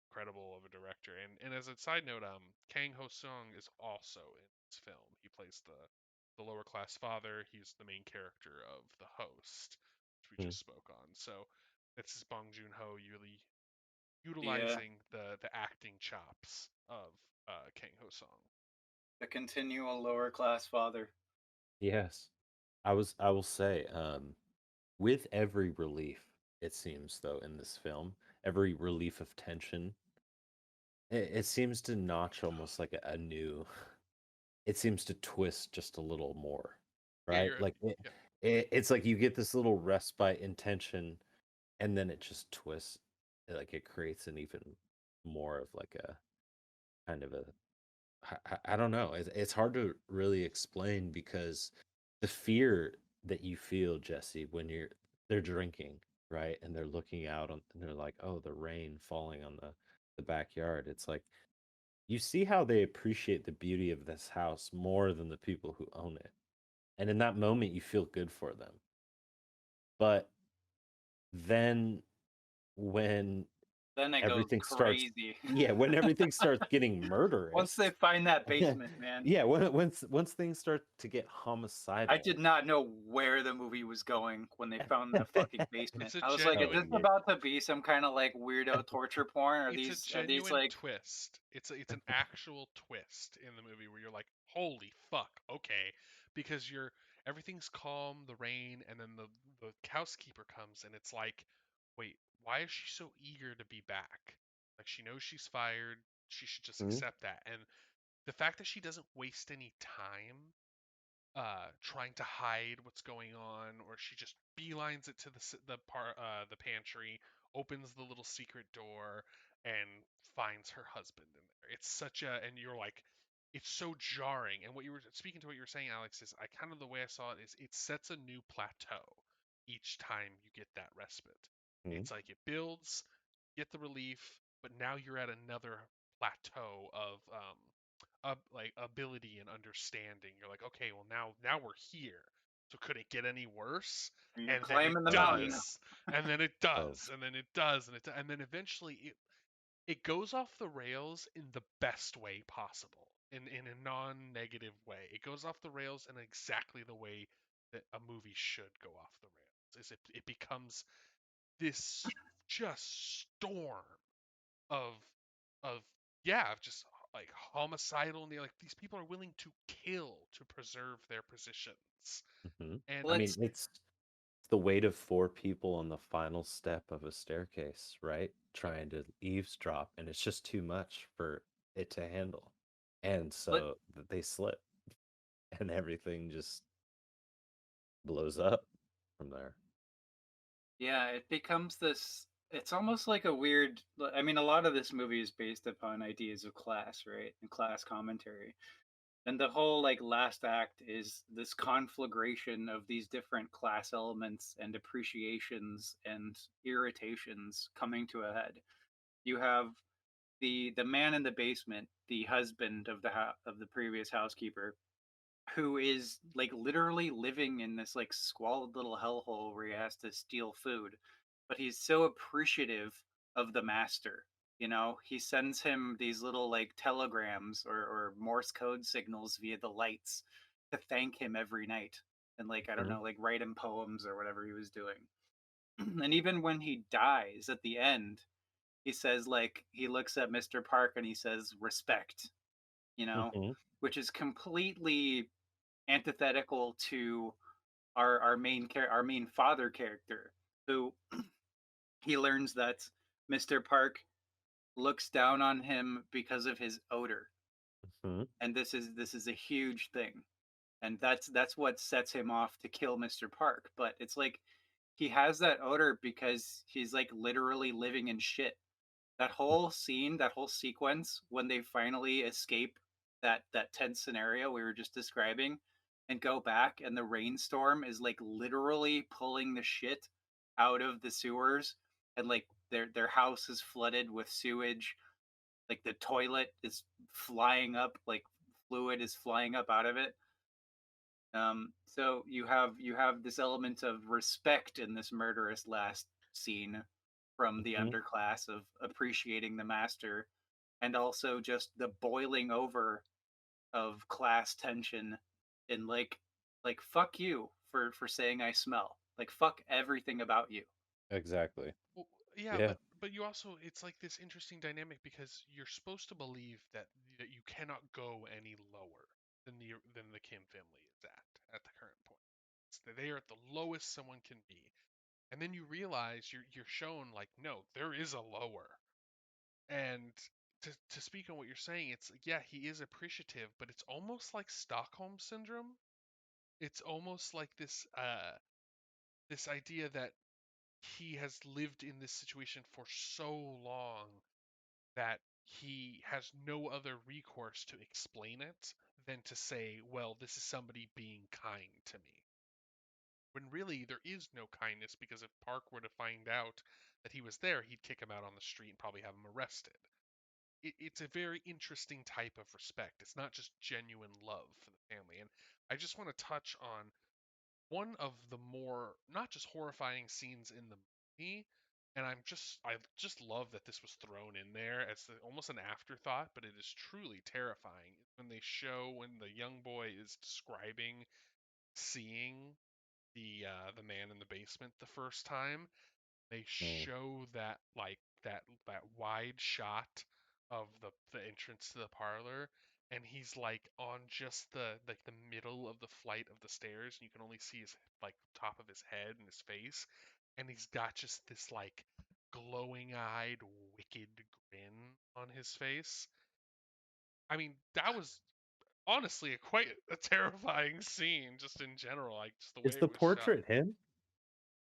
incredible of a director. And as a side note, Kang Ho Sung is also in this film. He plays the lower class father. He's the main character of the host, which we just spoke on. So This is Bong Joon-ho really The utilizing the acting chops of Kang Ho Song. the continual lower class father. Yes. I will say, with every relief, it seems though in this film, every relief of tension, it seems to notch almost like a new. It seems to twist just a little more, Yeah, right? Like yeah. it's like you get this little respite in tension, and then it just twists. Like it creates an even more of like a kind of a I don't know. It's hard to really explain because the fear that you feel, Jesse, when they're drinking, right? And they're looking out on and they're like, oh, the rain falling on the backyard. It's like you see how they appreciate the beauty of this house more than the people who own it. And in that moment you feel good for them. But then when Then it goes everything starts crazy. yeah, when everything starts getting Once they murderous. find that basement, man. Yeah, once things start to get I homicidal. did not know where the movie was going when they found the fucking basement. It's a I was like, is Oh, this genuine dude. about to be some kind of like weirdo torture porn? it's a Are these genuine like twist. It's an actual twist in the movie where you're like, holy fuck, okay, because you're everything's calm, the rain, and then the housekeeper comes, and it's like, wait, why is she so eager to be back? Like she knows she's fired, she should just Mhm, accept that, and the fact that she doesn't waste any time trying to hide what's going on, or she just beelines it to the pantry, opens the little secret door, and finds her husband in there. It's such a and you're like, it's so jarring. And what you were speaking to what you were saying, Alex, is I kind of the way I saw it is it sets a new plateau each time you get that respite. mhm, It's like it builds, get the relief, but now you're at another plateau of like ability and understanding. You're like, okay, well now we're here. So could it get any worse? you're And then it climbing the Oh mountain? yeah. does. And then it Oh. does. And then it does. And then eventually it goes off the rails in the best way possible. In a non-negative way. It goes off the rails in exactly the way that a movie should go off the rails. Is it becomes this just storm of of yeah, of just like homicidal, and they're like these people are willing to kill to preserve their positions. Mhm. And I Well, mean, it's the weight of four people on the final step of a staircase, right? yep, Trying to eavesdrop, and it's just too much for it to handle. And but so they slip, and everything just blows up from there. yeah, it becomes this. It's almost like a weird. I mean, a lot of this movie is based upon ideas of class, right, and class commentary. And the whole like last act is this conflagration of these different class elements and appreciations and irritations coming to a head. You have the man in the basement, the husband of of the previous housekeeper, who is like literally living in this like squalid little hellhole where he has to steal food, but he's so appreciative of the master. You know, he sends him these little like telegrams or Morse code signals via the lights to thank him every night, and like I don't Mhm, know, like write him poems or whatever he was doing. And even when he dies at the end, he says like he looks at Mr. Park and he says respect, you know, mhm, which is completely antithetical to our main father character, who he learns that Mr. Park looks down on him because of his odor, mhm, and this is a huge thing, and that's what sets him off to kill Mr. Park. But it's like he has that odor because he's like literally living in shit. That whole scene, that whole sequence when they finally escape that tense scenario we were just describing and go back, and the rainstorm is like literally pulling the shit out of the sewers, and like their house is flooded with sewage, like the toilet is flying up, like fluid is flying up out of it. So you have this element of respect in this murderous last scene from the mhm, underclass of appreciating the master, and also just the boiling over of class tension in like fuck you for saying I smell. Like fuck everything about you. Exactly. Well, yeah, Yeah. but you also it's like this interesting dynamic because you're supposed to believe that you cannot go any lower than the Kim family is at the current point. They are at the lowest someone can be. And then you realize you're shown like no, there is a lower. And to speak on what you're saying, it's yeah, he is appreciative, but it's almost like Stockholm syndrome. It's almost like this idea that he has lived in this situation for so long that he has no other recourse to explain it than to say, well, this is somebody being kind to me. When really there is no kindness because if Park were to find out that he was there, he'd kick him out on the street and probably have him arrested. It's a very interesting type of respect. It's not just genuine love for the family. And I just want to touch on one of the more not just horrifying scenes in the movie, and I just love that this was thrown in there as almost an afterthought, but it is truly terrifying when they show when the young boy is describing seeing the man in the basement the first time. They Mm. show that like that wide shot of the entrance to the parlor, and he's like on just the middle of the flight of the stairs, and you can only see his like top of his head and his face, and he's got just this like glowing eyed wicked grin on his face. I mean, that was honestly quite a terrifying scene just in general, like just the way Is it the was shot. portrait him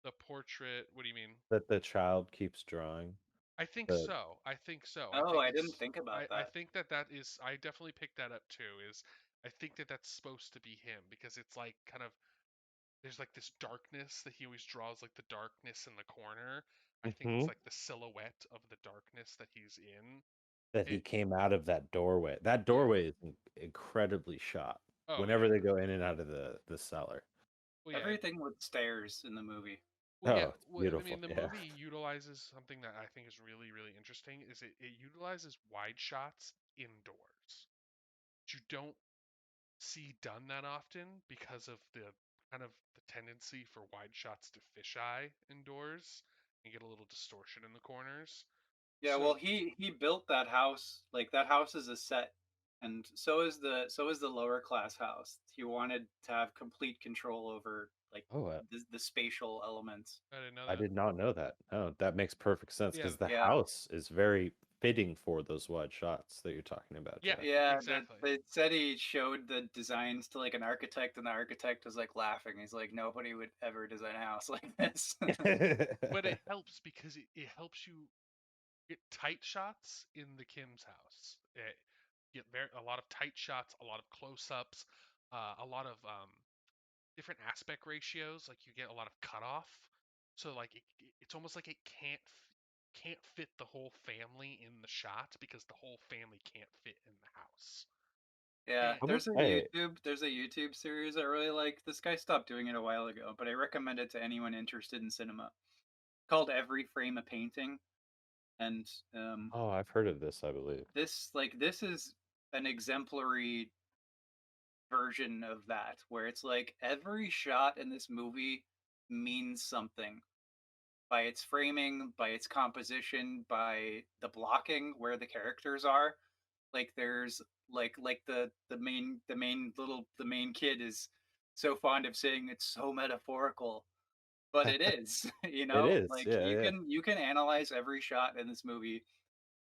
The portrait, what do you mean? that the child keeps drawing? I think The so. I think so. I Oh, think I didn't it's. think about I that. think that is. I definitely picked that up too. Is I think that that's supposed to be him because it's like kind of there's like this darkness that he always draws like the darkness in the corner. I think it's Mhm. like the silhouette of the darkness that he's in. That he It. came out of that doorway. That Yeah. doorway is incredibly shot. Oh Whenever yeah. they go in and out of the cellar. Well yeah. Everything with stairs in the movie. Well yeah. Oh, it's Well I beautiful. mean the Yeah. movie utilizes something that I think is really interesting. Is it utilizes wide shots indoors. You don't see done that often because of the kind of the tendency for wide shots to fisheye indoors and get a little distortion in the corners. Yeah, well, So he built that house. Like that house is a set, and so is the lower class house. He wanted to have complete control over like Oh, the spatial elements. I didn't know I that. did not know that. Oh, that makes perfect sense Yeah, because the Yeah, house is very fitting for those wide shots that you're talking about, yeah, Jeff. yeah. That exactly. they said he showed the designs to like an architect, and the architect was like laughing. He's like, nobody would ever design a house like this. But it helps because it helps you get tight shots in the Kim's house. Get a lot of tight shots, a lot of close-ups, a lot of different aspect ratios. Like you get a lot of cutoff, so like it's almost like it can't fit the whole family in the shot because the whole family can't fit in the house. Yeah, And I there's must a say, YouTube series I really like. This guy stopped doing it a while ago, but I recommend it to anyone interested in cinema. Called Every Frame a Painting, and oh, I've heard of this, I believe. this is an exemplary version of that, where it's like every shot in this movie means something by its framing, by its composition, by the blocking where the characters are. Like there's like the main kid is so fond of saying it's so metaphorical, but it is. It is, Like yeah, yeah. you can analyze every shot in this movie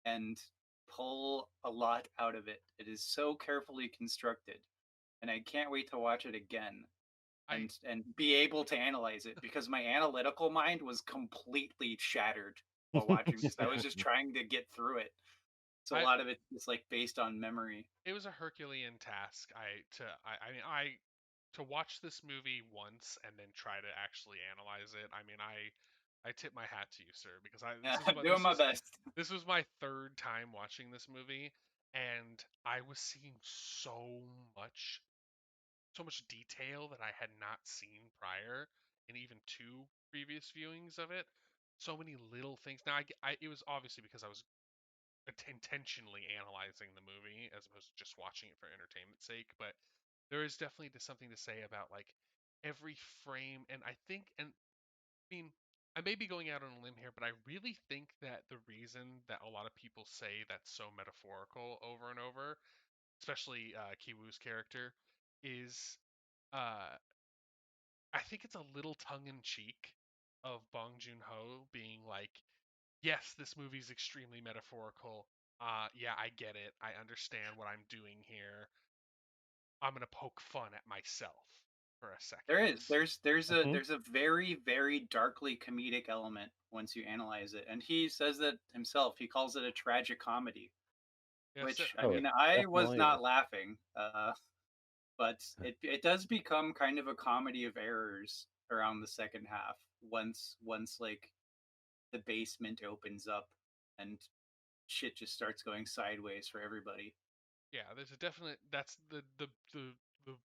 and pull a lot out of it. It is so carefully constructed, and I can't wait to watch it again I and be able to analyze it because my analytical mind was completely shattered while watching this. I was yeah, just trying to get through it. So a I lot of it is like based on memory. it was a Herculean task. I mean I to watch this movie once and then try to actually analyze it. I mean I tip my hat to you, sir, because I Yeah, I'm doing my best. this was my third time watching this movie, and I was seeing much so much detail that I had not seen prior in even two previous viewings of it. So many little things. Now, it was obviously because I was intentionally analyzing the movie as opposed to just watching it for entertainment's sake. But there is definitely something to say about like every frame, and I think, and I mean, I may be going out on a limb here, but I really think that the reason that a lot of people say that's so metaphorical over and over, especially Kiwoo's character, is uh, I think it's a little tongue in cheek of Bong Joon Ho being like, yes, this movie's extremely metaphorical. Yeah, I get it. I understand what I'm doing here. I'm gonna poke fun at myself for a There second. is. Mhm. There's a very, very darkly comedic element once you analyze it. And he says that himself. He calls it a tragic comedy, Yes, which I Oh, it mean, I was definitely is. not laughing. But it does become kind of a comedy of errors around the second half once like the basement opens up and shit just starts going sideways for everybody. yeah, there's a definite that's the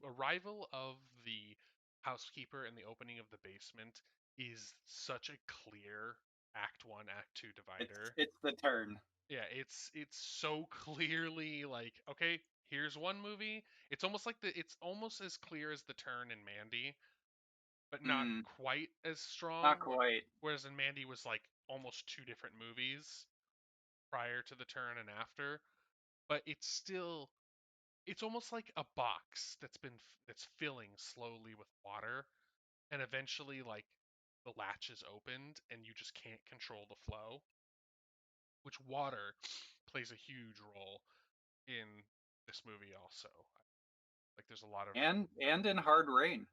arrival of the housekeeper and the opening of the basement is such a clear act 1 act 2 divider. It's the turn. Yeah, it's so clearly like, okay, here's one movie. It's almost like it's almost as clear as The Turn and Mandy, but not Mm, quite as strong. not quite. Whereas in Mandy was like almost two different movies prior to The Turn and after, but it's almost like a box that's filling slowly with water, and eventually like the latch is opened and you just can't control the flow, which water plays a huge role in this movie also. Like there's a lot of And in Hard Rain,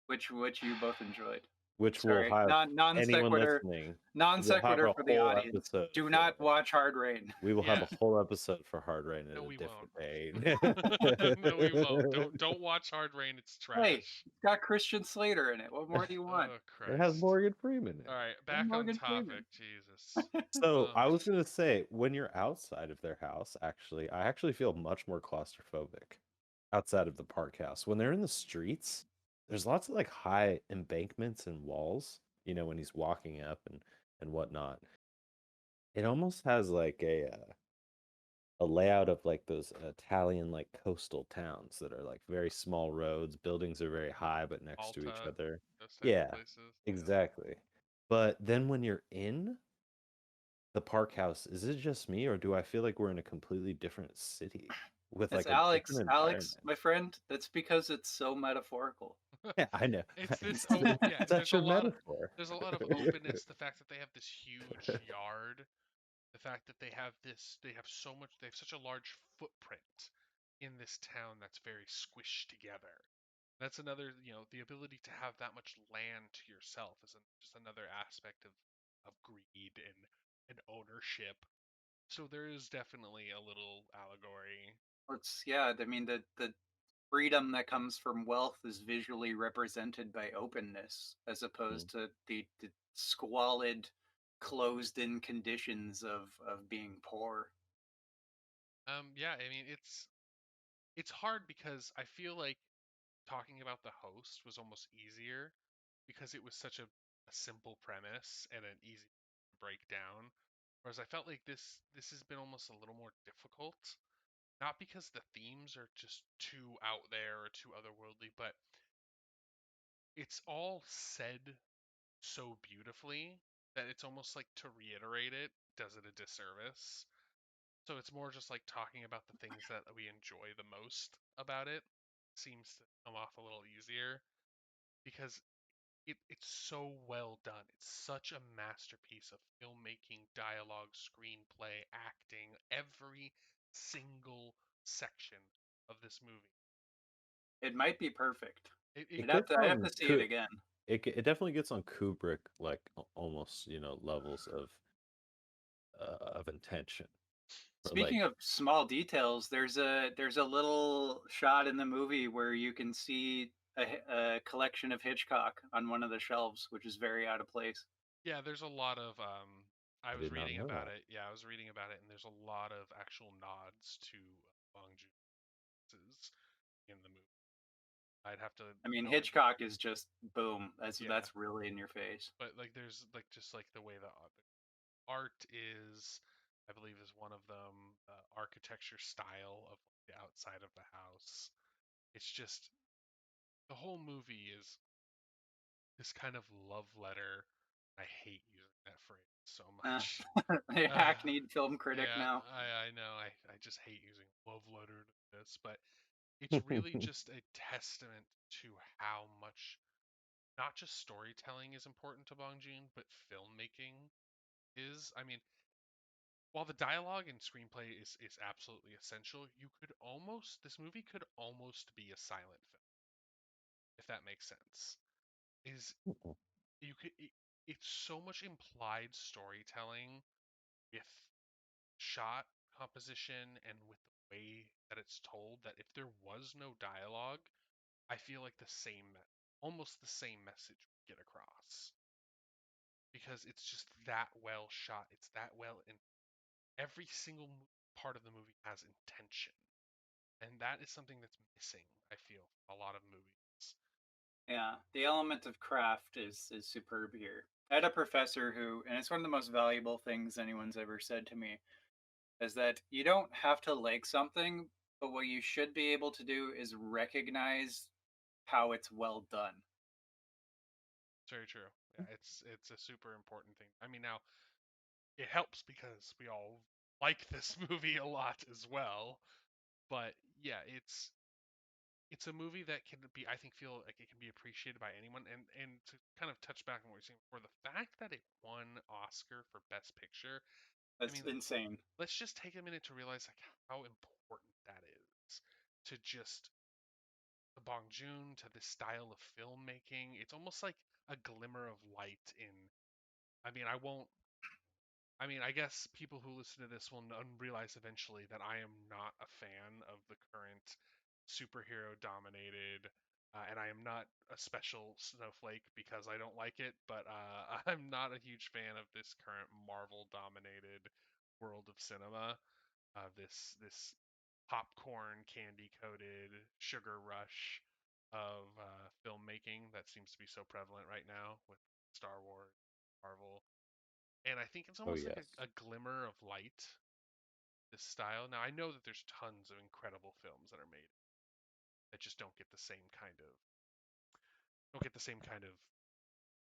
which you both enjoyed. Which will Sorry, have non anyone sequitur, listening, non we'll have sequitur a for the whole audience. episode Do for. not watch Hard Rain. We will have yeah. a whole episode for Hard Rain at No, a we won't. different day. No, we won't. Don't watch Hard Rain. It's Hey, trash. it's got Christian Slater in it. What more do you want? Oh It has Christ. Morgan Freeman in All it. right, And back on Morgan topic. Freeman. Jesus. So Um, I was gonna say, when you're outside of their house, I actually feel much more claustrophobic outside of the park house. When they're in the streets, there's lots of like high embankments and walls, when he's walking up and whatnot. It almost has like a layout of like those Italian like coastal towns that are like very small roads, buildings are very high but next to each Malta, other. those type of Yeah, places. Yeah. exactly. But then when you're in the park house, is it just me or do I feel like we're in a completely different city with It's like a Alex. different Alex, environment? my friend. That's because it's so metaphorical. Yeah, I know. It's this It's oh yeah, such a metaphor. there's a lot of openness, the fact that they have this huge yard, the fact that they have such a large footprint in this town that's very squished together. That's another, the ability to have that much land to yourself is just another aspect of greed and ownership. So there is definitely a little allegory. It's yeah. I mean the freedom that comes from wealth is visually represented by openness, as Mm. opposed to the squalid, closed-in conditions of being poor. Yeah, I mean it's hard because I feel like talking about the host was almost easier because it was such a simple premise and an easy breakdown. Whereas I felt like this has been almost a little more difficult. Not because the themes are just too out there or too otherworldly, but it's all said so beautifully that it's almost like to reiterate it does it a disservice. So it's more just like talking about the things that we enjoy the most about it seems to come off a little easier because it's so well done. It's such a masterpiece of filmmaking, dialogue, screenplay, acting, every single section of this movie. It might be perfect. It It gets I have on to see it again. it definitely gets on Kubrick like almost, levels of intention. Or Speaking like of small details, there's a little shot in the movie where you can see a collection of Hitchcock on one of the shelves, which is very out of place. Yeah, there's a lot of I I was did not reading know about that. it. Yeah, I was reading about it and there's a lot of actual nods to Bong Joon's in the movie. I'd have to I mean, go in. Hitchcock is just boom. Yeah, That's really in your face. but like there's like just like the way the art is, I believe, is one of them. Architecture style of the outside of the house. It's just the whole movie is this kind of love letter. I hate using that phrase so Uh, much. a Uh, hackneyed film critic yeah, now. I know. I just hate using love letter to this, but it's really just a testament to how much not just storytelling is important to Bong Joon, but filmmaking is. I mean, while the dialogue and screenplay is absolutely essential, you could almost this movie could almost be a silent film, if that makes sense. Is you could it's so much implied storytelling with shot composition and with the way that it's told that if there was no dialogue, I feel like almost the same message would get across because it's just that well shot. It's that well in every single part of the movie has intention. And that is something that's missing, I feel, from a lot of movies. Yeah, the element of craft is superb here. I had a professor who, and it's one of the most valuable things anyone's ever said to me, is that you don't have to like something, but what you should be able to do is recognize how it's well done. It's very true. Yeah, it's a super important thing. I mean, now it helps because we all like this movie a lot as well. But yeah, it's a movie that can be, I think, feel like it can be appreciated by anyone. And to kind of touch back on what you're saying before, the fact that it won Oscar for Best Picture, I That's mean, insane. let's just take a minute to realize like how important that is to just the Bong Joon, to this style of filmmaking. It's almost like a glimmer of light in. I mean, I won't. I mean, I guess people who listen to this will realize eventually that I am not a fan of the current superhero dominated, and I am not a special snowflake because I don't like it, but I'm not a huge fan of this current Marvel dominated world of cinema. This popcorn candy coated sugar rush of filmmaking that seems to be so prevalent right now with Star Wars, Marvel, and I think it's Oh almost like yes. a glimmer of light, this style. Now I know that there's tons of incredible films that are made that just don't get the same kind of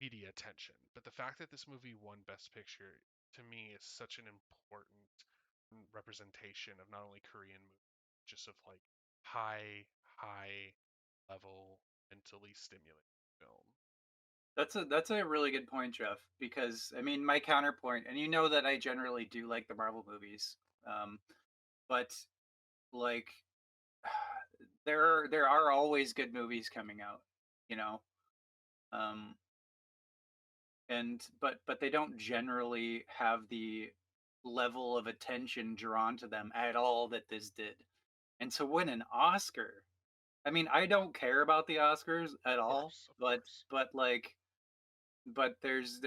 media attention. But the fact that this movie won Best Picture to me is such an important representation of not only Korean movies, just of like high level, mentally stimulating film. That's a really good point, Jeff. Because I mean, my counterpoint, and you know that I generally do like the Marvel movies, but like there are always good movies coming out, you know, um, and but they don't generally have the level of attention drawn to them at all that this did. And to win an Oscar, I mean, I don't care about the Oscars at Of all, course, of but course. but like but there's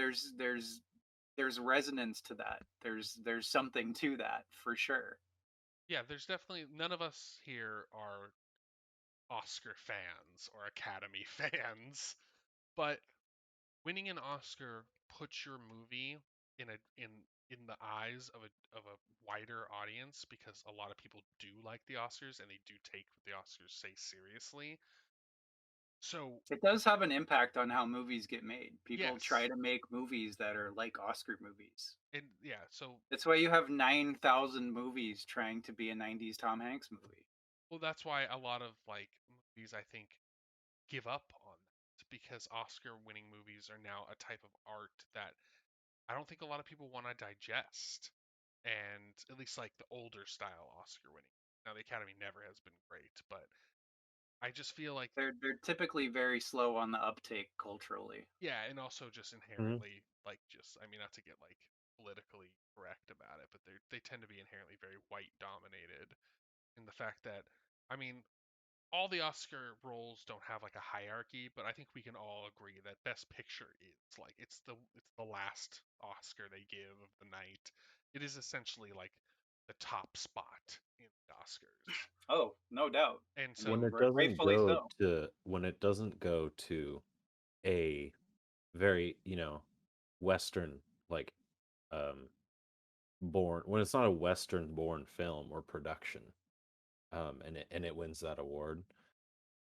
resonance to that. There's something to that for sure. Yeah, there's definitely none of us here are Oscar fans or Academy fans, but winning an Oscar puts your movie in a in the eyes of a wider audience because a lot of people do like the Oscars and they do take what the Oscars say seriously. So, It does have an impact on how movies get made. People try yes. to make movies that are like Oscar movies. And yeah, so That's why you have 9,000 movies trying to be a 90s Tom Hanks movie. well that's why a lot of like movies I think give up on that because Oscar winning movies are now a type of art that I don't think a lot of people want to digest. And at least like the older style Oscar winning. Now the Academy never has been great, but I just feel like They're typically very slow on the uptake culturally. yeah, and also just Mhm. inherently like just I mean not to get like politically correct about it, but they tend to be inherently very white dominated in the fact that I mean all the Oscar roles don't have like a hierarchy, but I think we can all agree that Best Picture is like it's the last Oscar they give of the night. It is essentially like the top spot in the Oscars. Oh, no doubt. And I mean, When so it doesn't rightfully go so. to when it doesn't go to a very, Western, like, um born when it's not a Western born film or production, and it wins that award,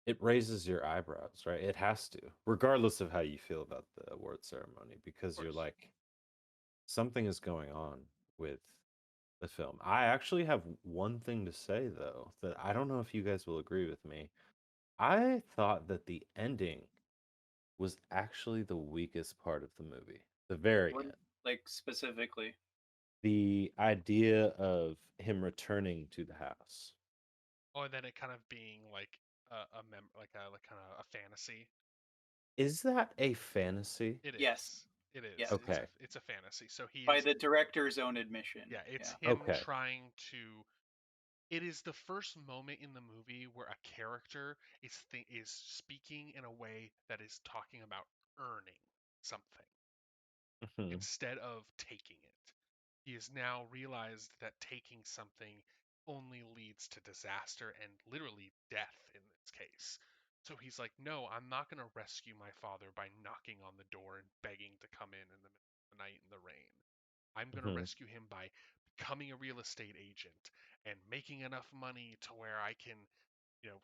it raises your eyebrows, right? It has to, regardless of how you feel about the award ceremony, Of because you're course. like, something is going on with the film. I actually have one thing to say though, that I don't know if you guys will agree with me. I thought that the ending was actually the weakest part of the movie. The very What, end. like specifically? The idea of him returning to the house. Oh, and then it kind of being like like kind of a fantasy. Is that a fantasy? It Yes. is. It is. Yes. It's a Okay. it's a fantasy. So he By is, the director's own admission. yeah, it's Yeah. him Okay. trying to, it is the first moment in the movie where a character is speaking in a way that is talking about earning something Mhm. instead of taking it. He has now realized that taking something only leads to disaster and literally death in this case. So he's like, no, I'm not going to rescue my father by knocking on the door and begging to come in the middle of the night in the rain. I'm going to Mhm. rescue him by becoming a real estate agent and making enough money to where I can,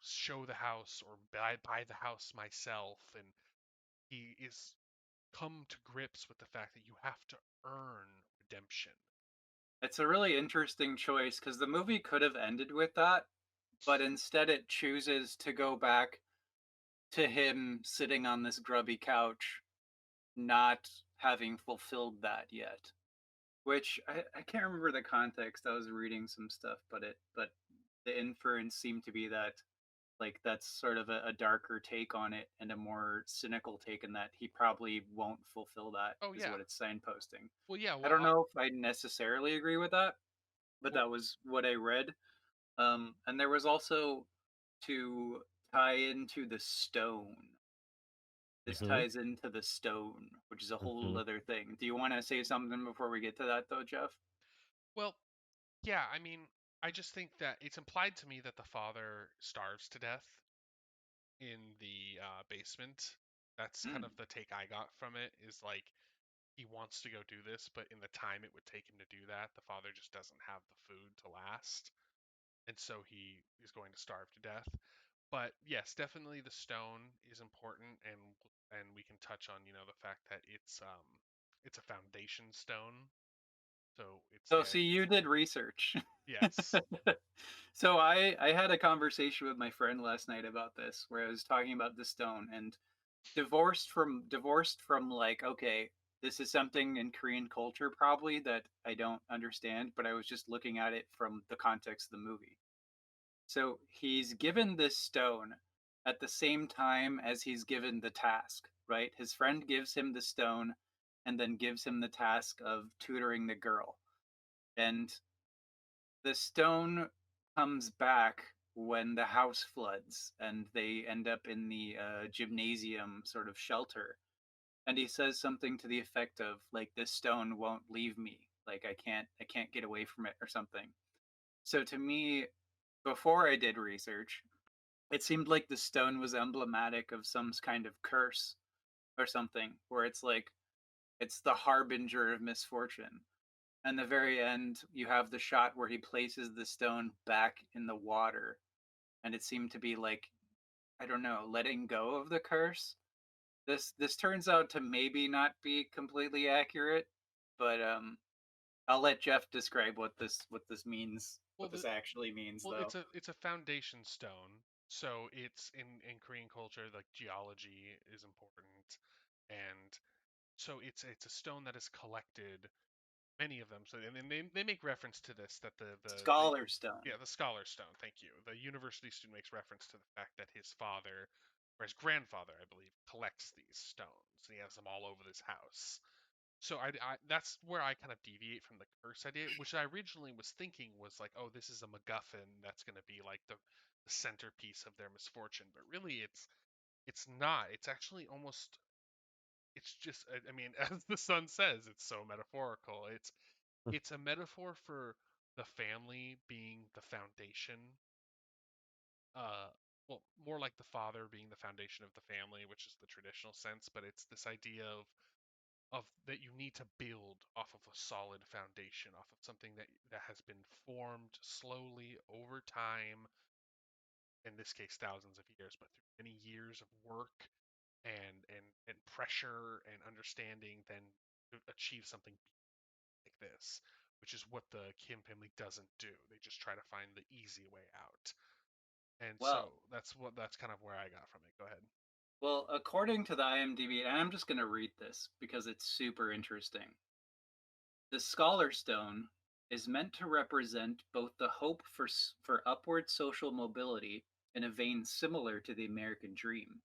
show the house or buy the house myself. And he is come to grips with the fact that you have to earn redemption. It's a really interesting choice because the movie could have ended with that, but instead it chooses to go back to him sitting on this grubby couch, not having fulfilled that yet. Which I can't remember the context. I was reading some stuff, but the inference seemed to be that like that's sort of a darker take on it and a more cynical take in that he probably won't fulfill that Oh is yeah. what it's signposting. Well, yeah. I don't know if I necessarily agree with that, but Well, that was what I read. And there was also to tie into the stone. This Mhm. ties into the stone, which is a whole Mhm. other thing. Do you want to say something before we get to that, though, Jeff? well, yeah. I mean, I just think that it's implied to me that the father starves to death in the basement. That's kind Mm. of the take I got from it. Is like he wants to go do this, but in the time it would take him to do that, the father just doesn't have the food to last, and so he is going to starve to death. But yes, definitely the stone is important, and we can touch on the fact that it's a foundation stone, so it's So, the see, you did research. yes. So I had a conversation with my friend last night about this, where I was talking about the stone and divorced from like, okay, this is something in Korean culture probably that I don't understand, but I was just looking at it from the context of the movie. So he's given this stone at the same time as he's given the task, right? His friend gives him the stone and then gives him the task of tutoring the girl. And the stone comes back when the house floods and they end up in the gymnasium sort of shelter. And he says something to the effect of like, this stone won't leave me, like I can't get away from it or something. So to me, before I did research, it seemed like the stone was emblematic of some kind of curse or something, where it's like it's the harbinger of misfortune. And the very end, you have the shot where he places the stone back in the water, and it seemed to be like, I don't know, letting go of the curse. This turns out to maybe not be completely accurate, but I'll let Jeff describe what this means, Well, what this actually means, well, though. it's a foundation stone. So it's in Korean culture, like geology is important, and so it's a stone that is collected, many of them. So and they make reference to this, that the Scholar stone. yeah, the scholar stone. Thank you. The university student makes reference to the fact that his father or his grandfather, I believe, collects these stones, and he has them all over this house. So that's where I kind of deviate from the curse idea, which I originally was thinking was like, oh, this is a MacGuffin that's going to be like the centerpiece of their misfortune, but really it's not. It's actually almost, it's just, I mean, as the son says, it's so metaphorical. It's a metaphor for the family being the foundation. Uh, well, more like the father being the foundation of the family, which is the traditional sense, but it's this idea of that you need to build off of a solid foundation, off of something that has been formed slowly over time, in this case thousands of years, but through many years of work and pressure and understanding, then to achieve something like this, which is what the Kim family doesn't do. They just try to find the easy way out. And Well, so that's kind of where I got from it. Go ahead. well, according to the IMDb, and I'm just going to read this because it's super interesting. The Scholar Stone is meant to represent both the hope for upward social mobility in a vein similar to the American dream,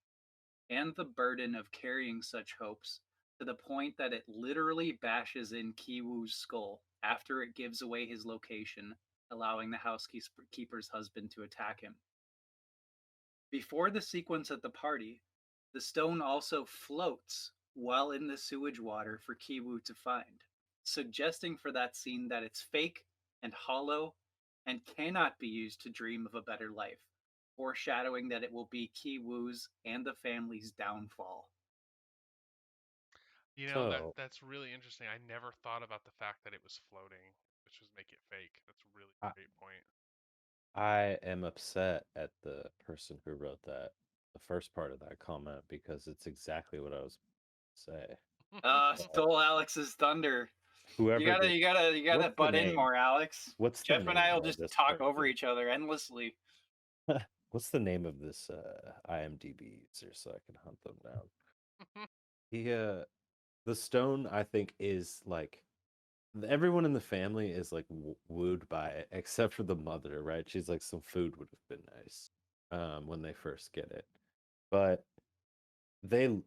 and the burden of carrying such hopes to the point that it literally bashes in Kiwoo's skull after it gives away his location, allowing the housekeeper's husband to attack him. Before the sequence at the party, the stone also floats while in the sewage water for Kiwoo to find, suggesting for that scene that it's fake and hollow and cannot be used to dream of a better life, foreshadowing that it will be Kiwoo's and the family's downfall. You know, So that's really interesting. I never thought about the fact that it was floating, which was make it fake. That's a really I, great point. I am upset at the person who wrote that, the first part of that comment, because it's exactly what I was say. But Stole Alex's thunder. You whoever gotta, did, you gotta, you gotta what's the butt in name? more, Alex. What's the Jeff and I name will of just this talk over person? each other endlessly. What's the name of this IMDb user so I can hunt them down? He the stone I think is like everyone in the family is like wooed by it except for the mother, right? She's like some food would have been nice when they first get it. But they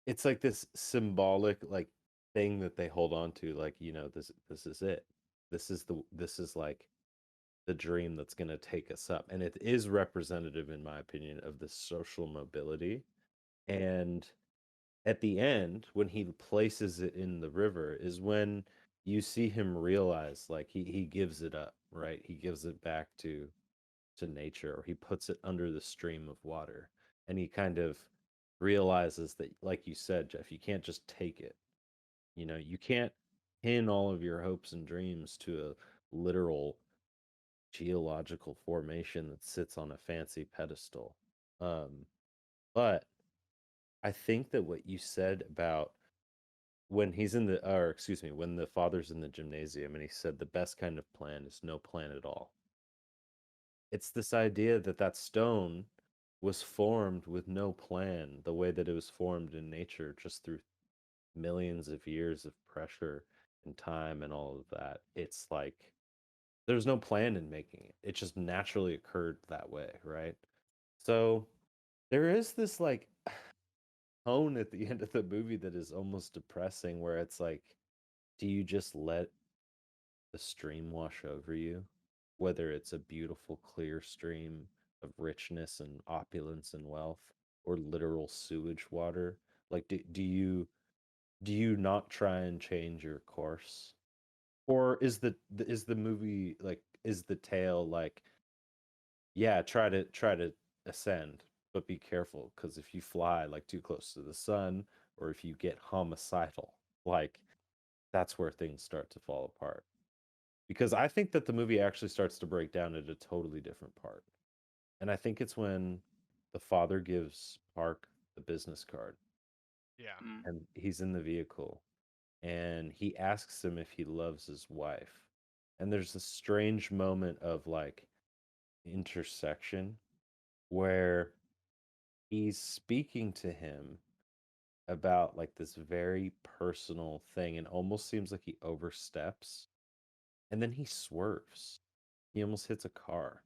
it's like this symbolic like thing that they hold on to, like, this is it. This is like the dream that's going to take us up, and it is representative in my opinion of the social mobility. And at the end when he places it in the river is when you see him realize, like, he gives it up, right? He gives it back to nature, or he puts it under the stream of water, and he kind of realizes that, like you said, Jeff, you can't just take it. You can't pin all of your hopes and dreams to a literal geological formation that sits on a fancy pedestal. Um, but I think that what you said about when he's in the, or excuse me, when the father's in the gymnasium and he said the best kind of plan is no plan at all. It's this idea that that stone was formed with no plan, the way that it was formed in nature, just through millions of years of pressure and time and all of that. It's like there's no plan in making it. It just naturally occurred that way, right? So there is this like tone at the end of the movie that is almost depressing, where it's like, do you just let the stream wash over you? Whether it's a beautiful, clear stream of richness and opulence and wealth, or literal sewage water. Like, do you not try and change your course? Or is the movie like, is the tale like, yeah, try to ascend, but be careful, because if you fly like too close to the sun, or if you get homicidal, like, that's where things start to fall apart. Because I think that the movie actually starts to break down at a totally different part. And I think it's when the father gives Park the business card Yeah. Mm. and he's in the vehicle, and he asks him if he loves his wife. And there's a strange moment of like intersection where he's speaking to him about like this very personal thing, and almost seems like he oversteps, and then he swerves. He almost hits a car.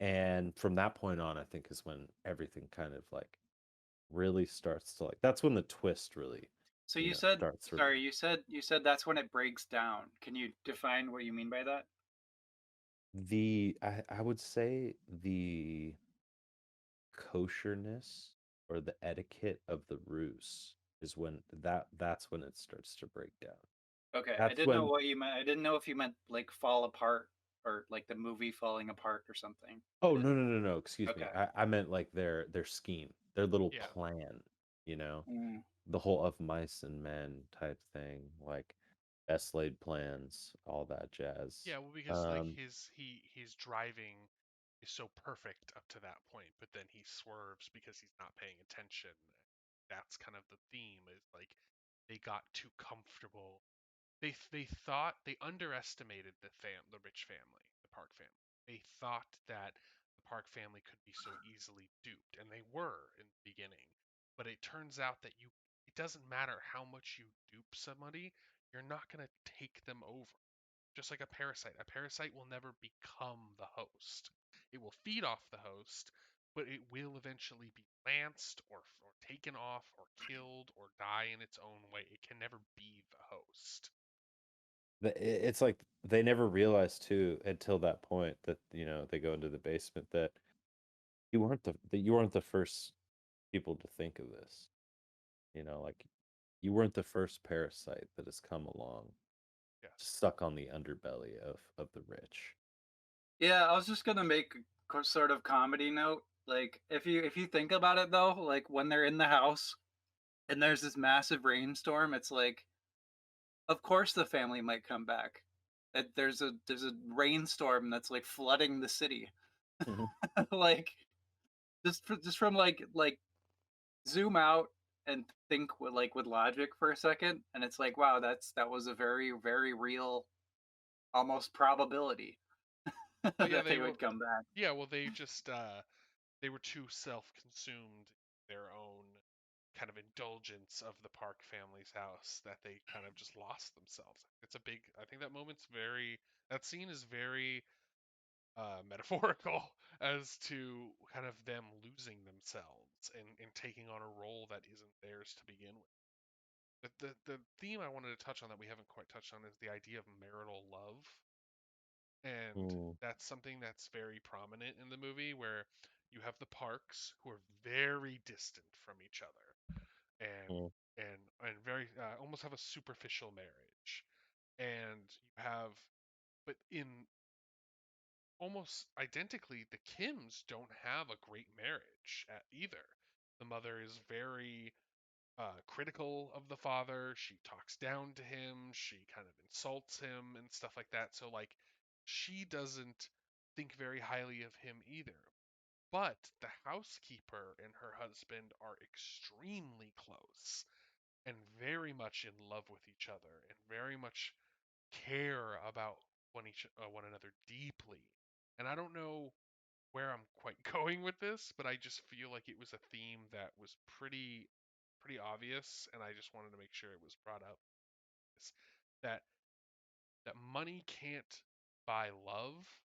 And from that point on, I think is when everything kind of like really starts to, like, that's when the twist really, So you said, starts for sorry, me. you said that's when it breaks down. Can you define what you mean by that? I would say the kosher-ness or the etiquette of the ruse is when that's when it starts to break down. Okay, I That's didn't know when what you meant. I didn't know if you meant like fall apart or like the movie falling apart or something. I Oh, no, didn't. no, no, no, excuse me. Okay. I meant like their scheme, their little Yeah. plan, you know, Mm. the whole of mice and men type thing, like best laid plans, all that jazz. Yeah, well, because like Um, he's driving is so perfect up to that point, but then he swerves because he's not paying attention. That's kind of the theme, is like they got too comfortable. They thought they underestimated the rich family, the Park family. They thought that the Park family could be so easily duped, and they were in the beginning. But it turns out that it doesn't matter how much you dupe somebody, you're not going to take them over. Just like a parasite. A parasite will never become the host. It will feed off the host, but it will eventually be lanced or taken off or killed or die in its own way. It can never be the host. It's like they never realized too until that point that they go into the basement that you weren't the first people to think of this. Like you weren't the first parasite that has come along, Yes. stuck on the underbelly of the rich. Yeah, I was just gonna make a sort of comedy note. Like, if you think about it though, like when they're in the house and there's this massive rainstorm, it's like, of course the family might come back. There's a rainstorm that's like flooding the city. Mhm. Like, just from like zoom out and think with logic for a second, and it's like, wow, that was a very very real, almost probability Oh yeah, that they they were. would come back. Yeah, well, they were too self-consumed in their own kind of indulgence of the Park family's house that they kind of just lost themselves. It's a big. I think that moment's very. That scene is very metaphorical as to kind of them losing themselves and taking on a role that isn't theirs to begin with. But the theme I wanted to touch on that we haven't quite touched on is the idea of marital love. And Mm, that's something that's very prominent in the movie, where you have the Parks, who are very distant from each other and mm, and very almost have a superficial marriage. And you have, but in almost identically, the Kims don't have a great marriage either. The mother is very critical of the father. She talks down to him. She kind of insults him and stuff like that. So, like, she doesn't think very highly of him either. But the housekeeper and her husband are extremely close and very much in love with each other and very much care about one another deeply. And I don't know where I'm quite going with this, but I just feel like it was a theme that was pretty obvious, and I just wanted to make sure it was brought up. Is that that money can't buy love,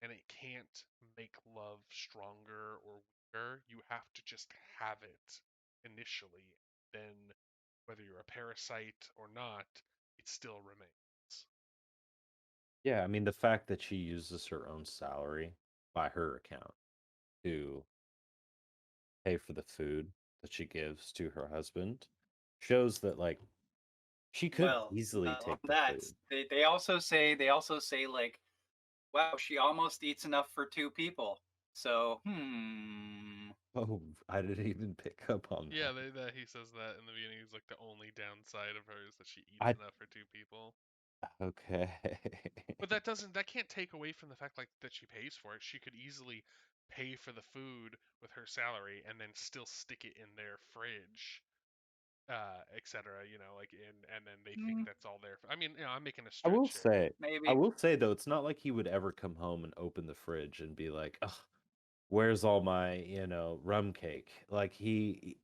and it can't make love stronger or weaker. You have to just have it initially. Then, whether you're a parasite or not, it still remains. yeah, I mean the fact that she uses her own salary by her account to pay for the food that she gives to her husband shows that like she could easily Well, on take the that, food. they also say like, wow, she almost eats enough for two people. So, hmm. Oh, I didn't even pick up on Yeah, that. that he says that in the beginning. He's like, the only downside of her is that she eats I enough for two people. okay. But that can't take away from the fact like that she pays for it. She could easily pay for the food with her salary and then still stick it in their fridge, etc. Like, and then they think Hmm, that's all there. I mean, I'm making a I will stretch here. say, I maybe. will say though, it's not like he would ever come home and open the fridge and be like, "Ugh, where's all my, rum cake?" Like he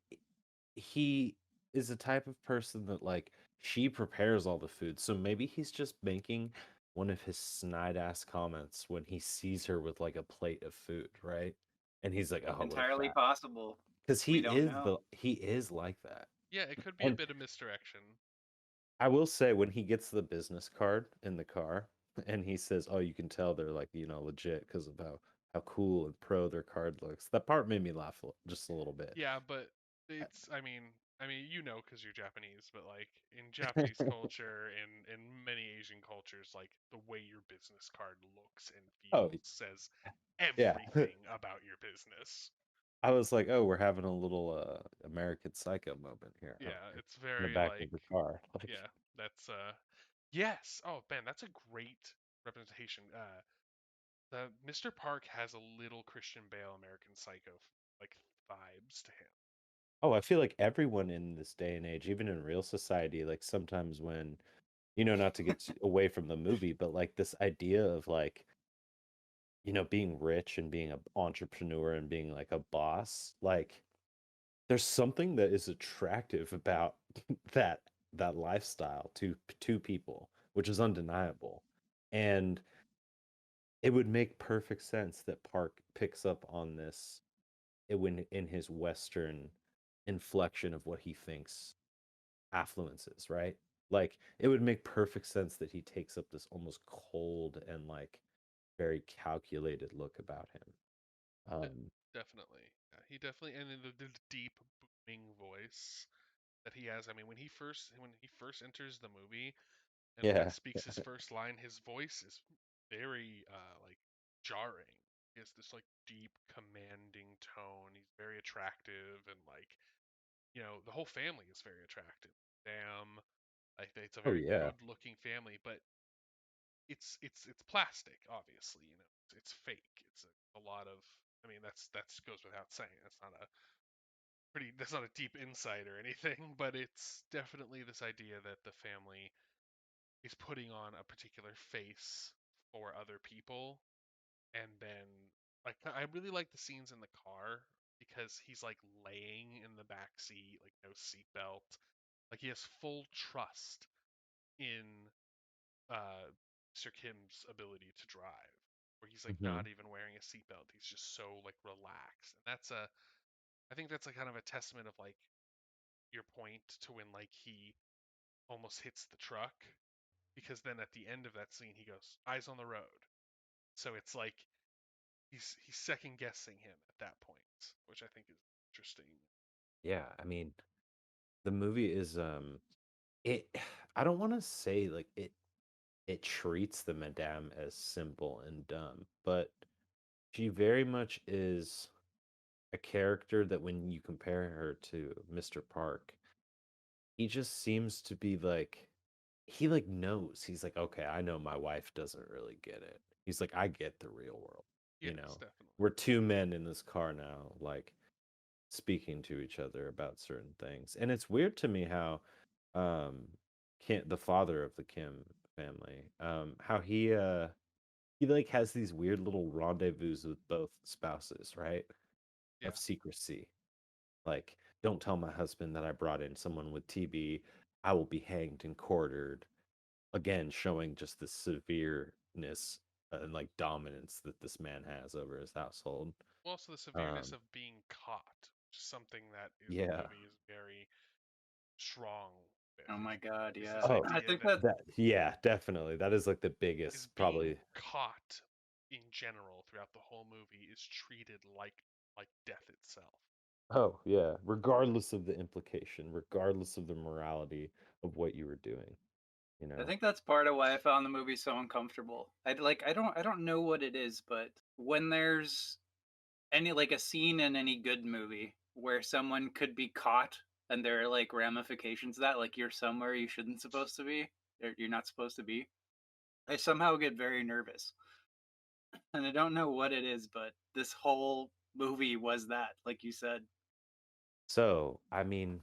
is the type of person that like she prepares all the food. So maybe he's just making one of his snide ass comments when he sees her with like a plate of food, right? And he's like, "Oh, what a Entirely fat." possible. Because We don't know. he is like that. Yeah, it could be a And bit of misdirection. I will say when he gets the business card in the car and he says, "Oh, you can tell they're like, legit because of how cool and pro their card looks." That part made me laugh just a little bit. Yeah, but it's I mean, because you're Japanese, but like in Japanese culture and in many Asian cultures, like the way your business card looks and Oh, feels says yeah. everything about your business. I was like, "Oh, we're having a little American Psycho moment here, huh?" Yeah, it's In the very back like of the car. Like, yeah, that's yes. Oh man, that's a great representation. The Mr. Park has a little Christian Bale American Psycho like vibes to him. Oh, I feel like everyone in this day and age, even in real society, like sometimes when, not to get away from the movie, but like this idea of like, being rich and being an entrepreneur and being like a boss, like there's something that is attractive about that that lifestyle to people, which is undeniable. And it would make perfect sense that Park picks up on this when in his Western inflection of what he thinks affluence is, right? Like it would make perfect sense that he takes up this almost cold and like very calculated look about him. De- Um, Definitely. Yeah, he definitely, and in the deep booming voice that he has. I mean, when he first enters the movie and when he yeah. speaks his first line, his voice is very like jarring. He has this like deep commanding tone. He's very attractive, and like, the whole family is very attractive. Damn, like it's a Oh very yeah. good looking family, but it's plastic, obviously. It's fake. It's a lot of. I mean, that's goes without saying. That's not a deep insight or anything, but it's definitely this idea that the family is putting on a particular face for other people, and then like I really like the scenes in the car because he's like laying in the back seat, like no seatbelt, like he has full trust in Mr. Kim's ability to drive, where he's like Hmm. not even wearing a seatbelt. He's just so like relaxed, and I think that's a kind of a testament of like your point to when like he almost hits the truck, because then at the end of that scene he goes eyes on the road. So it's like he's second guessing him at that point, which I think is interesting. Yeah, I mean, the movie is it I don't want to say like it treats the madame as simple and dumb, but she very much is a character that when you compare her to Mr. Park, he just seems to be like he like knows. He's like, "Okay, I know my wife doesn't really get it." He's like, "I get the real world." You Yes, know. definitely. We're two men in this car now, like speaking to each other about certain things. And it's weird to me how um the father of the Kim family, how he like has these weird little rendezvous with both spouses, right? Yeah. Of secrecy. Like, don't tell my husband that I brought in someone with TB. I will be hanged and quartered. Again, showing just the severeness and like dominance that this man has over his household. Well, also the severeness Um, of being caught, which is something that is the yeah. movie is very strong with. Oh my god, Is this yeah. Oh, I idea think that that yeah, definitely. That is like the is biggest, being probably. caught in general throughout the whole movie is treated like death itself. Oh, yeah. Regardless of the implication, regardless of the morality of what you were doing, you I know? think that's part of why I found the movie so uncomfortable. I don't know what it is, but when there's any like a scene in any good movie where someone could be caught and there are like ramifications of that, like you're somewhere you shouldn't supposed to be, or you're not supposed to be, I somehow get very nervous. And I don't know what it is, but this whole movie was that, like you said. So, I mean,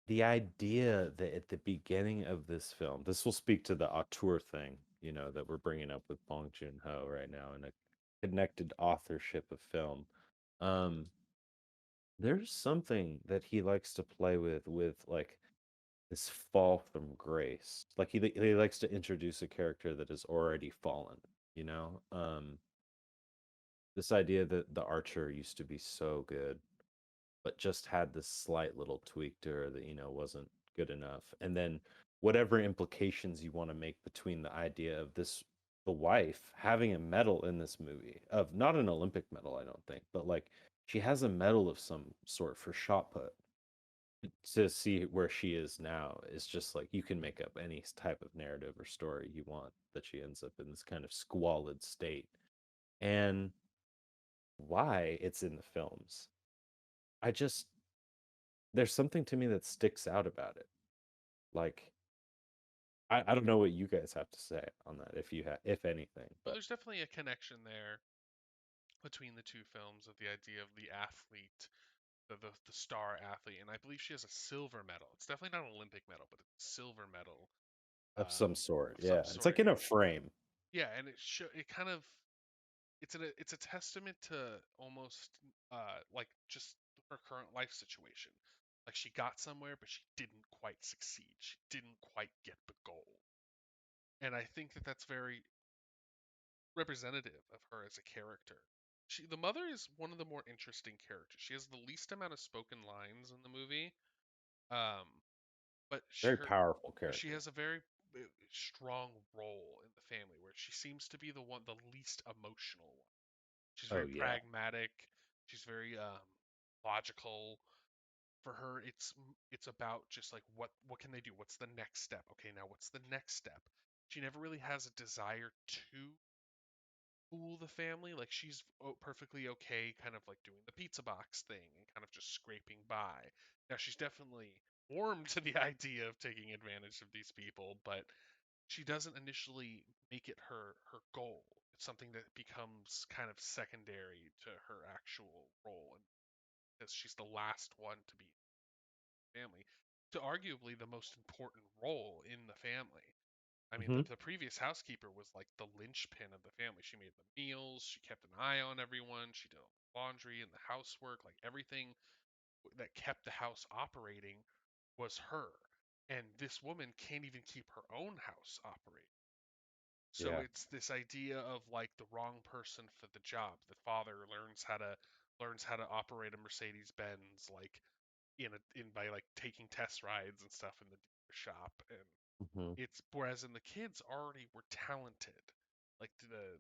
the idea that at the beginning of this film, this will speak to the auteur thing, that we're bringing up with Bong Joon-ho right now in a connected authorship of film. Um, there's something that he likes to play with like this fall from grace. Like he likes to introduce a character that has already fallen, you know? This idea that the archer used to be so good, but just had this slight little tweak to her that, wasn't good enough. And then whatever implications you want to make between the idea of the wife having a medal in this movie, of not an Olympic medal, I don't think, but like she has a medal of some sort for shot put. To see where she is now is just like you can make up any type of narrative or story you want that she ends up in this kind of squalid state. And why it's in the films, I just there's something to me that sticks out about it. Like I don't know what you guys have to say on that, if you have, if anything, Well, but there's definitely a connection there between the two films of the idea of the athlete, the star athlete, and I believe she has a silver medal. It's definitely not an Olympic medal, but it's a silver medal Of some sort. of some Yeah. It's like sort. in a frame. Yeah, and it kind of it's a testament to almost like just her current life situation. Like she got somewhere, but she didn't quite succeed. She didn't quite get the goal. And I think that that's very representative of her as a character. The mother is one of the more interesting characters. She has the least amount of spoken lines in the movie, um, but Very powerful she character. has a very strong role in the family where she seems to be the least emotional one. She's Oh very yeah. pragmatic. She's very logical. For her, it's about just like what can they do? What's the next step? Okay, now what's the next step? She never really has a desire to fool the family. Like she's perfectly okay, kind of like doing the pizza box thing and kind of just scraping by. Now she's definitely warm to the idea of taking advantage of these people, but she doesn't initially make it her goal. It's something that becomes kind of secondary to her actual role, and because she's the last one to be family, to arguably the most important role in the family. I mean, Hmm. the previous housekeeper was like the linchpin of the family. She made the meals, she kept an eye on everyone, she did all the laundry and the housework, like everything that kept the house operating was her. And this woman can't even keep her own house operating. So Yeah. it's this idea of like the wrong person for the job. The father learns how to operate a Mercedes Benz like in by like taking test rides and stuff in the dealer shop, and Hmm. it's whereas in the kids already were talented. Like the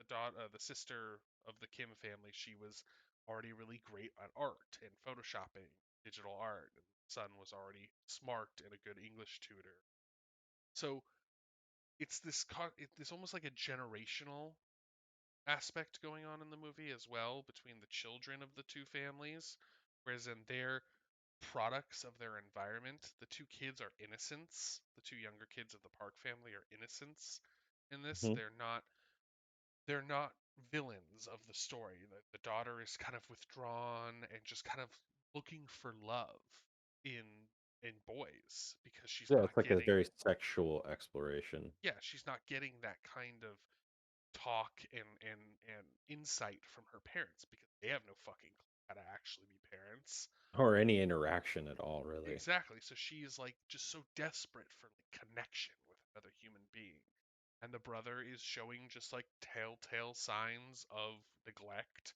daughter, the sister of the Kim family, she was already really great at art and photoshopping, digital art. And the son was already smart and a good English tutor. So it's this almost like a generational aspect going on in the movie as well between the children of the two families, whereas in their products of their environment. The two kids are innocents. The two younger kids of the Park family are innocents in this. Hmm. They're not villains of the story. The daughter is kind of withdrawn and just kind of looking for love in in boys because she's Yeah, not it's like a getting very sexual exploration. yeah, she's not getting that kind of talk and insight from her parents because they have no fucking clue how to actually be parents. Or any interaction at all, really. Exactly. So she is like just so desperate for like connection with another human being. And the brother is showing just like telltale signs of neglect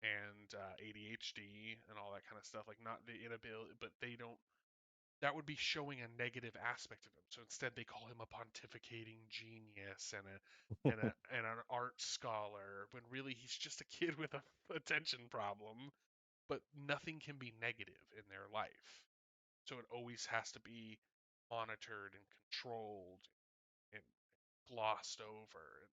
and ADHD and all that kind of stuff. Like not the inability, but they don't. That would be showing a negative aspect of him. So instead, they call him a pontificating genius and an art scholar, when really he's just a kid with a attention problem. But nothing can be negative in their life, so it always has to be monitored and controlled and glossed over.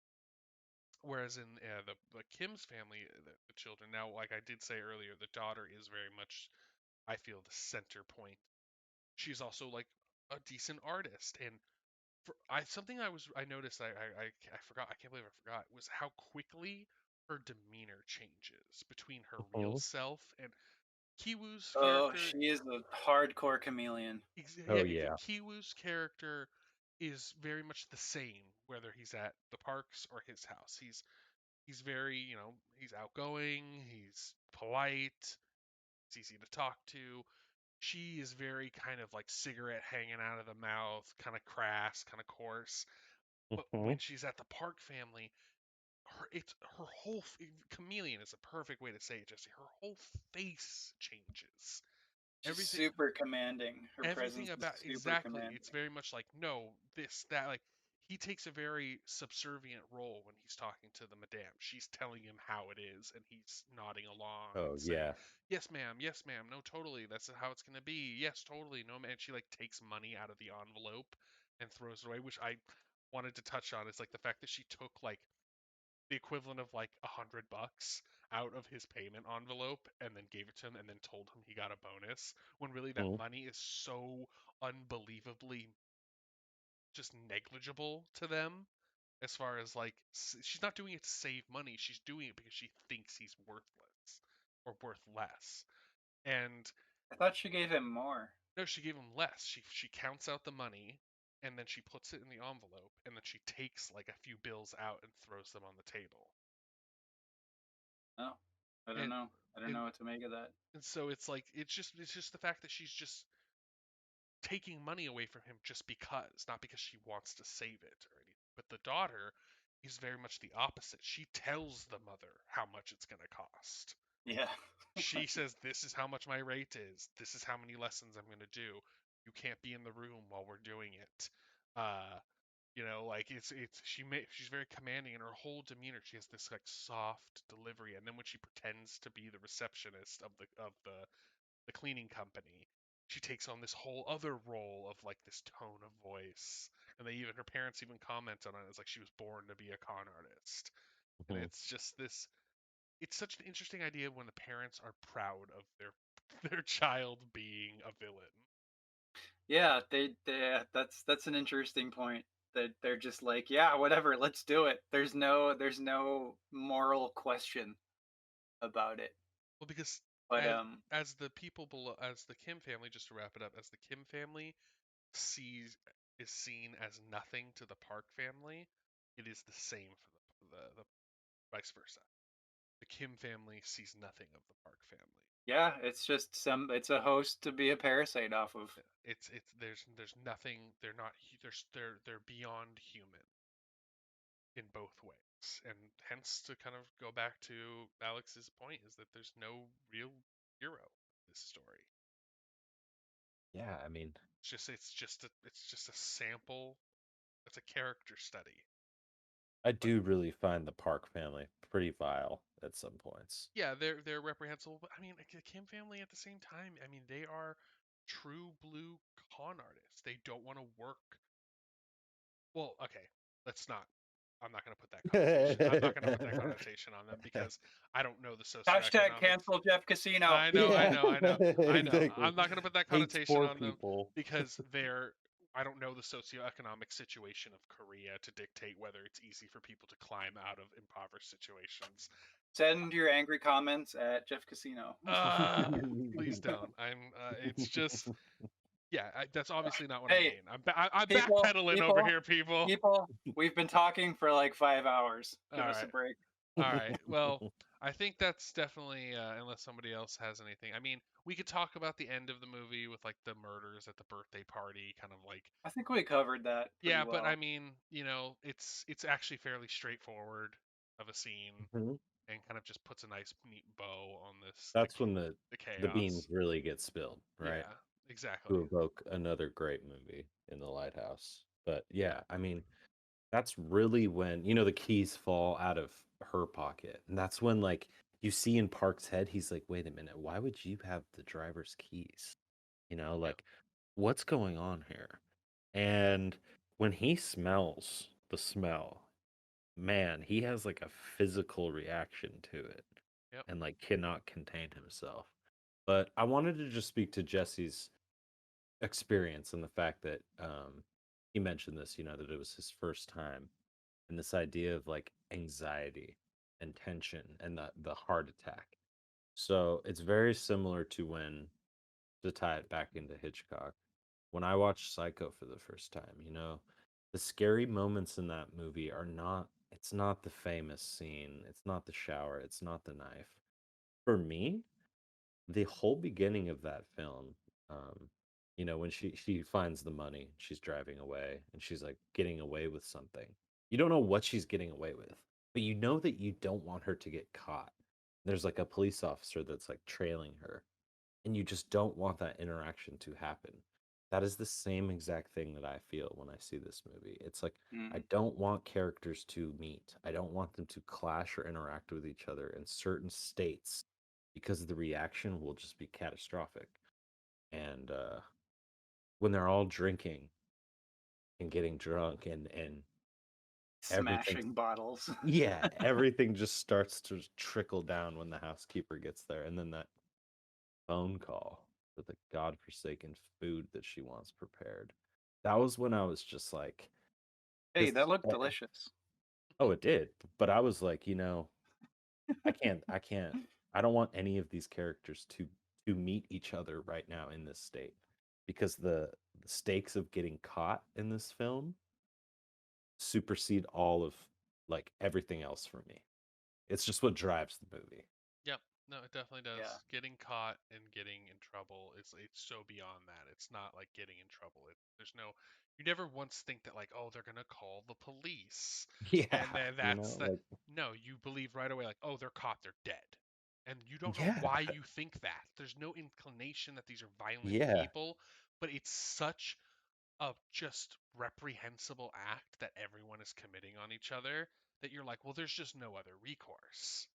Whereas in the Kim's family, the children now, like I did say earlier, the daughter is very much, I feel, the center point. She's also like a decent artist, and something I noticed I forgot, I can't believe I forgot, was how quickly her demeanor changes between her real Mhm. self and Kiwoo's Oh, character. she is a hardcore chameleon. Oh Yeah, yeah. Kiwoo's character is very much the same whether he's at the parks or his house. He's very, he's outgoing, he's polite, it's easy to talk to. She is very kind of like cigarette hanging out of the mouth, kind of crass, kind of coarse. But Hmm. when she's at the Park family, her whole chameleon is a perfect way to say it, Jesse. Her whole face changes. She's Everything super commanding. Her everything presence is about super exactly, it's commanding. very much like no, this, that, like he takes a very subservient role when he's talking to the madame. She's telling him how it is and he's nodding along and Oh saying yeah. yes ma'am, no, totally, that's how it's going to be, yes, totally, no, man. She like takes money out of the envelope and throws it away, which I wanted to touch on. Is like the fact that she took like the equivalent of like $100 out of his payment envelope and then gave it to him and then told him he got a bonus, when really that Mhm. money is so unbelievably just negligible to them. as far as like she's not doing it to save money. She's doing it because she thinks he's worthless or worth less. And I thought she gave him more. no, she gave him less. She counts out the money and then she puts it in the envelope and then she takes like a few bills out and throws them on the table. Oh, I don't And know. I don't and know what to make of that. and so it's like it's just the fact that she's just taking money away from him just because, not because she wants to save it or anything. But the daughter is very much the opposite. She tells the mother how much it's going to cost. Yeah. She says, "This is how much my rate is. This is how many lessons I'm going to do. You can't be in the room while we're doing it." Uh, like she's very commanding in her whole demeanor. She has this like soft delivery, and then when she pretends to be the receptionist of the cleaning company, she takes on this whole other role of like this tone of voice. And her parents even comment on it as like she was born to be a con artist. And Mhm. it's just this it's such an interesting idea when the parents are proud of their child being a villain. Yeah, that's an interesting point. That they're just like, yeah, whatever, let's do it. There's no moral question about it. Well, because But as the people below, as the Kim family, just to wrap it up, as the Kim family sees is seen as nothing to the Park family, it is the same for the vice versa. The Kim family sees nothing of the Park family. yeah, it's a host to be a parasite off of. It's there's nothing. They're not. They're beyond human in both ways, and hence to kind of go back to Alex's point is that there's no real hero in this story. Yeah, I mean, It's just a sample. It's a character study. I But do really find the Park family pretty vile at some points. yeah, they're reprehensible. But I mean, like, the Kim family at the same time. I mean, they are true blue con artists. They don't want to work. Well, okay, let's not. I'm not going to put that connotation. I'm not going to put that connotation on them because I don't know the Hashtag socioeconomics. cancel Jeff Casino. I know, I Yeah, know, I know, I know. exactly. I'm not going to put that Hates connotation poor on them people. because I don't know the socioeconomic situation of Korea to dictate whether it's easy for people to climb out of impoverished situations. Send your angry comments at Jeff Casino. Uh, please don't. It's just, yeah, that's obviously not what I Hey, mean. I'm people, backpedaling over people, here, people. people. We've been talking for like 5 hours. All Give us a right. break. All right. Well, I think that's definitely unless somebody else has anything. I mean, we could talk about the end of the movie with like the murders at the birthday party, kind of like I think we covered that pretty yeah, but I well. mean, it's actually fairly straightforward of a scene Mhm. and kind of just puts a nice neat bow on this That's when the beans chaos. really get spilled, right? Yeah, exactly. To evoke another great movie in the lighthouse. But yeah, I mean, that's really when, the keys fall out of her pocket. And that's when, like, you see in Park's head, he's like, wait a minute, why would you have the driver's keys? Yep. Like, what's going on here? And when he smells the smell, man, he has like a physical reaction to it Yep. and like cannot contain himself. But I wanted to just speak to Jesse's experience and the fact that he mentioned this, that it was his first time, and this idea of like anxiety and tension and the heart attack. So it's very similar to when, to tie it back into Hitchcock, when I watched Psycho for the first time, the scary moments in that movie are not, it's not the famous scene, it's not the shower, it's not the knife. For me, the whole beginning of that film, um, when she finds the money, she's driving away and she's like getting away with something. You don't know what she's getting away with, but you know that you don't want her to get caught. There's like a police officer that's like trailing her, and you just don't want that interaction to happen. That is the same exact thing that I feel when I see this movie. It's like I Mm. don't want characters to meet. I don't want them to clash or interact with each other in certain states because the reaction will just be catastrophic. And when they're all drinking and getting drunk and everything, Smashing bottles. yeah, everything just starts to trickle down when the housekeeper gets there, and then that phone call for the godforsaken food that she wants prepared. That was when I was just like, Hey, this that looked delicious. Oh, it did. But I was like, I don't want any of these characters to meet each other right now in this state because the stakes of getting caught in this film supersede all of like everything else for me. It's just what drives the movie. Yep. No, it definitely Yeah. does. Getting caught and getting in trouble, it's so beyond that. It's not like getting in trouble. There's no, you never once think that like, oh, they're gonna call the police, and Yeah, then that's that. like No, you believe right away like, oh, they're caught, they're dead, and you don't know yeah, why you think that. There's no inclination that these are violent yeah. people, but it's such a just reprehensible act that everyone is committing on each other that you're like, well, there's just no other recourse.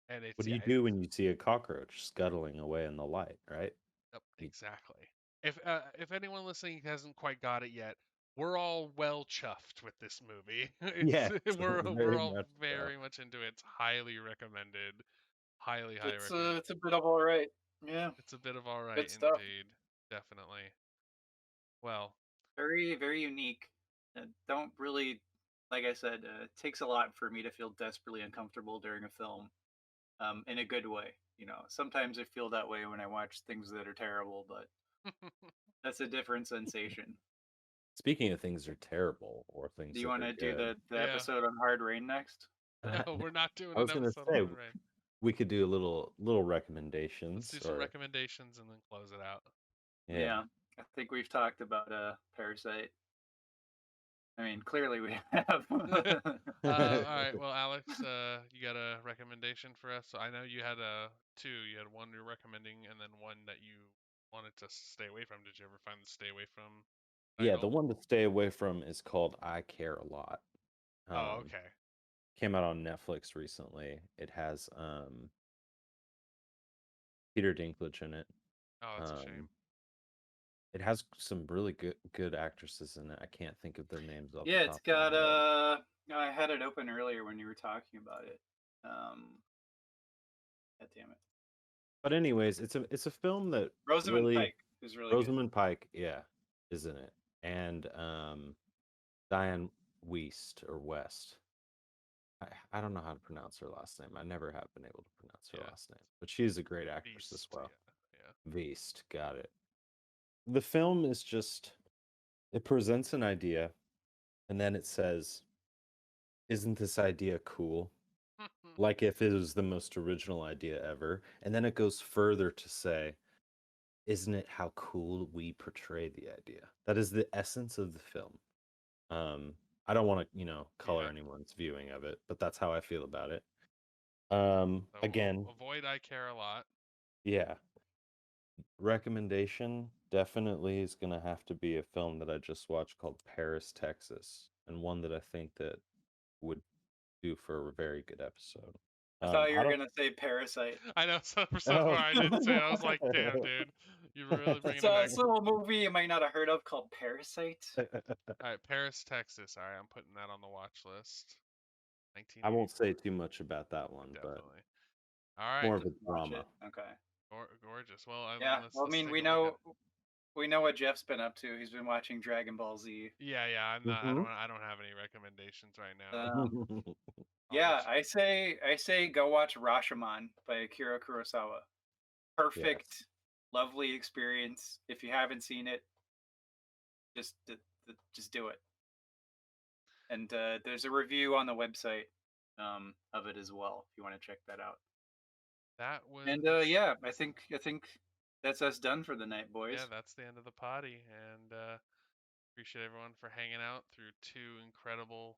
And What it's do yeah, you do when you see a cockroach scuttling away in the light, right? yep, You- exactly. If anyone listening hasn't quite got it yet, we're all well chuffed with this movie. It's Yes, we're very all much so. very much into it. It's highly recommended. Highly It's recommended. it's a bit of all right. Yeah, It's a bit of all right good stuff. indeed. Definitely. Well, Very very unique. Don't really, like I said, it takes a lot for me to feel desperately uncomfortable during a film, in a good way. Sometimes I feel that way when I watch things that are terrible, but that's a different sensation. Speaking of things that are terrible or Do things you that want are to do good, the yeah. episode on Hard Rain next? No, we're not doing I an was gonna episode on say Hard Rain. we could do a little Let's do recommendations some or recommendations and then close it out. yeah. Yeah, I think we've talked about Parasite. I mean, clearly we have. All right. Well, Alex, you got a recommendation for us? So I know you had two. You had one you're recommending, and then one that you wanted to stay away from. Did you ever find the stay away from Yeah, the title? one to stay away from is called I Care a Lot. Oh, Um, okay. came out on Netflix recently. It has Peter Dinklage in it. Oh, that's a shame. Um, it has some really good actresses in it. I can't think of their names off the Yeah, it's top of my got. head. I had it open earlier when you were talking about it. God damn it. But anyways, it's a film that Rosamund really Pike is really good. Rosamund Pike, yeah, is in it, and Diane West. I don't know how to pronounce her last name. I never have been able to pronounce her Yeah. last name, but she's a great actress as Beast. well. Yeah. Beast, got it. The film is just it presents an idea and then it says, "Isn't this idea cool?" Yeah. Like if it was the most original idea ever. And then it goes further to say, "Isn't it how cool we portray the idea?" That is the essence of the film. Um, I don't want to, color Yeah. anyone's viewing of it, but that's how I feel about it. So Again, avoid I care a lot. yeah, recommendation definitely is going to have to be a film that I just watched called Paris, Texas, and one that I think that would do for a very good episode. I thought you I were don't. gonna say Parasite. I know. So for so far, Oh. I didn't say it. I was like, damn, dude, you're really bringing It's it a back. it's a little movie you might not have heard of called Parasite. All right, Paris, Texas. All right, I'm putting that on the watch list. I won't say 1984. too much about that one, but Definitely. All right. more I'll of a just watch drama. it. Okay. Gorgeous. Well, I mean, Yeah. Well, I let's mean, take a look at. we know what Jeff's been up to. He's been watching Dragon Ball Z. Yeah. I'm not. Hmm. I don't have any recommendations right now. Um, I'll let yeah, I say go watch Rashomon by Akira Kurosawa. Yes. Perfect, lovely experience. If you haven't seen it, just do it. And there's a review on the website of it as well if you want to check that out. that And was. yeah, I think that's us done for the night, Yeah, boys. that's the end of the potty, and appreciate everyone for hanging out through two incredible.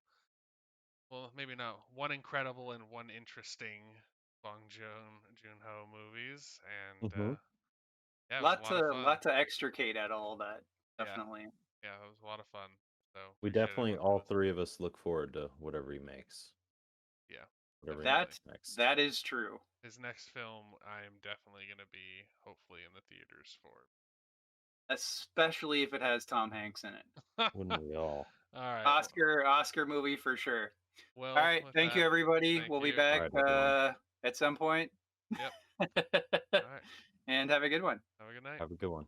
Well, maybe not one incredible and one interesting Bong Joon-ho movies, and Hmm. yeah, it was a Lot lot of to fun. lot to extricate out of all that. Yeah, Definitely. yeah, it was a lot of fun. So We appreciate definitely, everyone for all listening. three of us, look forward to whatever he makes, Yeah, whatever he definitely. That makes next. that is true. His next film, I am definitely gonna be hopefully in the theaters for. Especially if it has Tom Hanks in it. Wouldn't we all? All right. Oscar movie for sure. All Well, right, with thank you that, everybody. thank We'll be you. All back right, everyone. at some point. Yep. All right. And have a good one. Have a good night. Have a good one.